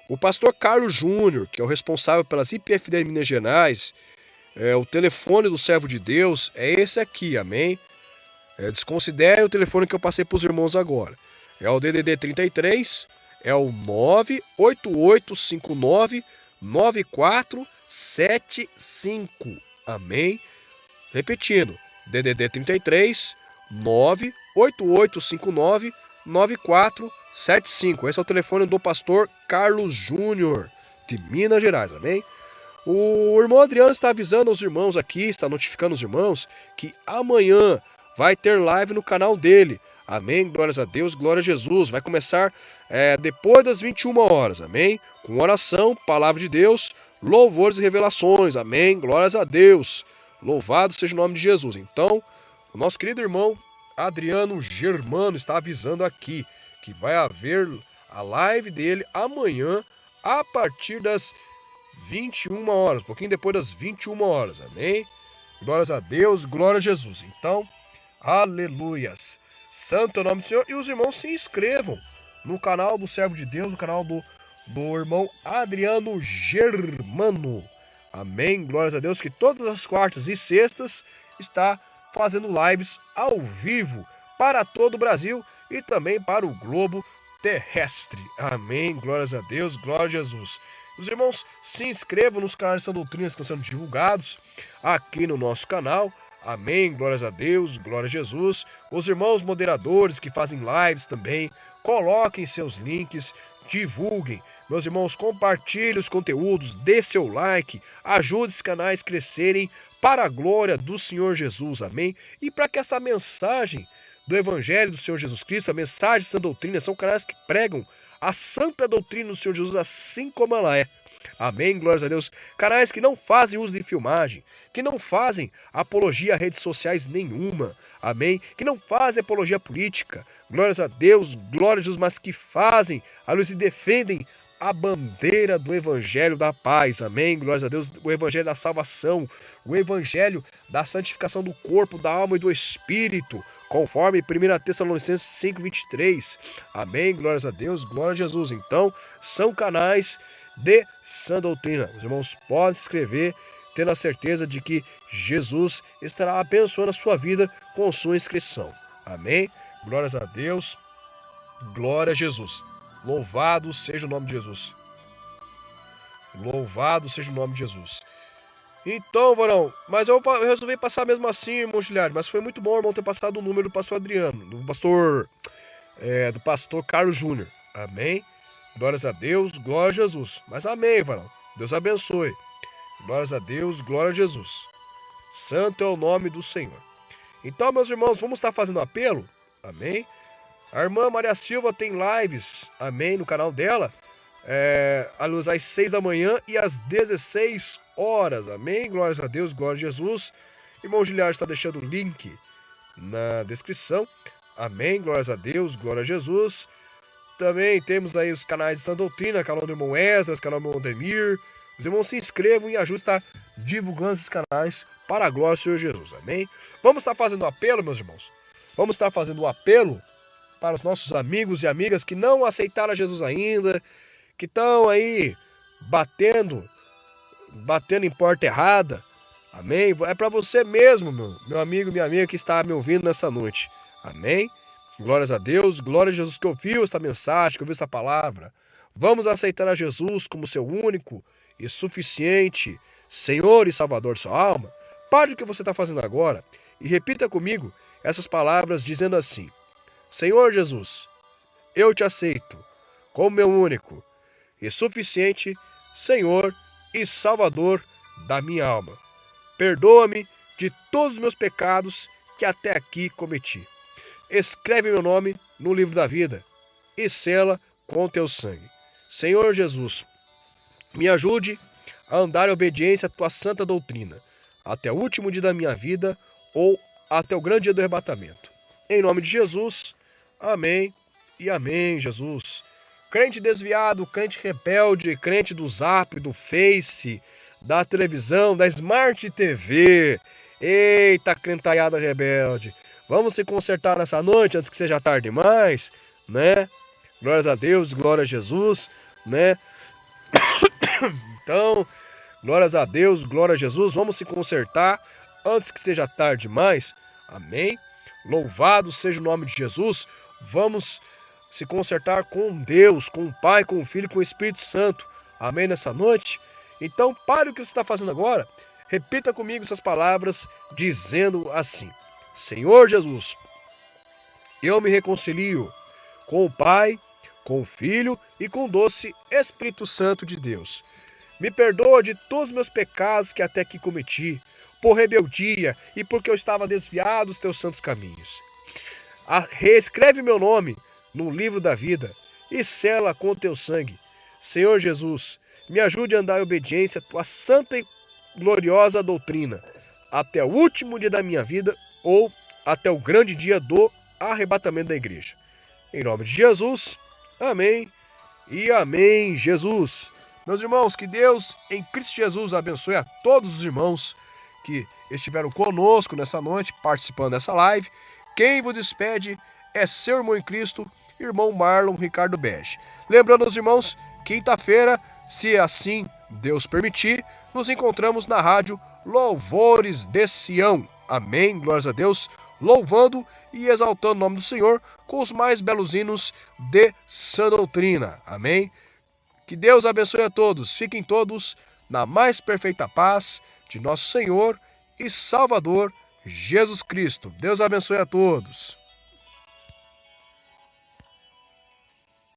O pastor Carlos Júnior, que é o responsável pelas IPFD Minas Gerais, o telefone do servo de Deus é esse aqui, amém. Desconsidere o telefone que eu passei para os irmãos agora. É o DDD 33, é o 98859 9475, amém. Repetindo, DDD 33 98859-9475. Esse é o telefone do pastor Carlos Júnior, de Minas Gerais, amém? O irmão Adriano está avisando os irmãos aqui, está notificando os irmãos, que amanhã vai ter live no canal dele. Amém? Glórias a Deus, glória a Jesus. Vai começar depois das 21 horas, amém? Com oração, palavra de Deus, louvores e revelações, amém? Glórias a Deus. Louvado seja o nome de Jesus. Então, o nosso querido irmão Adriano Germano está avisando aqui que vai haver a live dele amanhã a partir das 21 horas, um pouquinho depois das 21 horas, amém? Glórias a Deus, glória a Jesus. Então, aleluias. Santo é o nome do Senhor. E os irmãos se inscrevam no canal do servo de Deus, no canal do irmão Adriano Germano. Amém, glórias a Deus, que todas as quartas e sextas está fazendo lives ao vivo para todo o Brasil e também para o globo terrestre. Amém, glórias a Deus, glória a Jesus. Os irmãos se inscrevam nos canais de Sã Doutrina que estão sendo divulgados aqui no nosso canal. Amém, glórias a Deus, glória a Jesus. Os irmãos moderadores que fazem lives também, coloquem seus links, divulguem. Meus irmãos, compartilhem os conteúdos, dê seu like, ajude os canais a crescerem para a glória do Senhor Jesus, amém? E para que essa mensagem do Evangelho do Senhor Jesus Cristo, a mensagem de Sã Doutrina, são canais que pregam a santa doutrina do Senhor Jesus assim como ela é. Amém, glórias a Deus. Canais que não fazem uso de filmagem, que não fazem apologia a redes sociais nenhuma, amém? Que não fazem apologia política, glórias a Deus, glória a Jesus, mas que fazem a luz e defendem a bandeira do Evangelho da paz, amém? Glórias a Deus, o Evangelho da salvação, o Evangelho da santificação do corpo, da alma e do espírito, conforme 1 Tessalonicenses 5:23, amém? Glórias a Deus, glória a Jesus. Então, são canais de Sã Doutrina. Os irmãos podem se inscrever, tendo a certeza de que Jesus estará abençoando a sua vida com sua inscrição, amém? Glórias a Deus, glória a Jesus. Louvado seja o nome de Jesus. Louvado seja o nome de Jesus. Então, varão, mas eu resolvi passar mesmo assim, irmão Giliard, mas foi muito bom, irmão, ter passado o número do pastor Adriano, do pastor Carlos Júnior. Amém? Glórias a Deus, glória a Jesus. Mas amém, varão. Deus abençoe. Glórias a Deus, glória a Jesus. Santo é o nome do Senhor. Então, meus irmãos, vamos estar fazendo apelo. Amém? A irmã Maria Silva tem lives, amém, no canal dela, às 6 da manhã e às 16 horas, amém, glórias a Deus, glória a Jesus. Irmão Giliard está deixando o link na descrição, amém, glórias a Deus, glória a Jesus. Também temos aí os canais de Sã Doutrina, canal do irmão Esdras, canal do irmão Demir. Os irmãos se inscrevam e ajudem a estar divulgando esses canais para a glória do Senhor Jesus, amém. Vamos estar fazendo um apelo, meus irmãos, vamos estar fazendo um apelo para os nossos amigos e amigas que não aceitaram Jesus ainda, que estão aí batendo em porta errada, amém? É para você mesmo, meu amigo, minha amiga que está me ouvindo nessa noite, amém? Glórias a Deus, glória a Jesus que ouviu esta mensagem, que ouviu esta palavra. Vamos aceitar a Jesus como seu único e suficiente Senhor e Salvador de sua alma. Pare o que você está fazendo agora e repita comigo essas palavras dizendo assim: Senhor Jesus, eu te aceito como meu único e suficiente Senhor e Salvador da minha alma. Perdoa-me de todos os meus pecados que até aqui cometi. Escreve meu nome no livro da vida e sela com teu sangue. Senhor Jesus, me ajude a andar em obediência à tua santa doutrina, até o último dia da minha vida ou até o grande dia do arrebatamento. Em nome de Jesus, amém e amém, Jesus. Crente desviado, crente rebelde, crente do Zap, do Face, da televisão, da Smart TV. Eita, crentaiada rebelde. Vamos se consertar nessa noite antes que seja tarde demais, né? Glórias a Deus, glória a Jesus, né? Então, glórias a Deus, glória a Jesus. Vamos se consertar antes que seja tarde demais. Amém? Louvado seja o nome de Jesus. Vamos se consertar com Deus, com o Pai, com o Filho e com o Espírito Santo. Amém nessa noite? Então, pare o que você está fazendo agora. Repita comigo essas palavras, dizendo assim: Senhor Jesus, eu me reconcilio com o Pai, com o Filho e com o doce Espírito Santo de Deus. Me perdoa de todos os meus pecados que até aqui cometi, por rebeldia e porque eu estava desviado dos teus santos caminhos. Reescreve meu nome no livro da vida e sela com o teu sangue. Senhor Jesus, me ajude a andar em obediência à tua santa e gloriosa doutrina, até o último dia da minha vida ou até o grande dia do arrebatamento da igreja. Em nome de Jesus, amém e amém, Jesus. Meus irmãos, que Deus em Cristo Jesus abençoe a todos os irmãos que estiveram conosco nessa noite, participando dessa live. Quem vos despede é seu irmão em Cristo, irmão Marlon Ricardo Bege. Lembrando os irmãos, quinta-feira, se assim Deus permitir, nos encontramos na rádio Louvores de Sião. Amém, glórias a Deus, louvando e exaltando o nome do Senhor com os mais belos hinos de sã doutrina. Amém. Que Deus abençoe a todos. Fiquem todos na mais perfeita paz de nosso Senhor e Salvador Jesus Cristo. Deus abençoe a todos.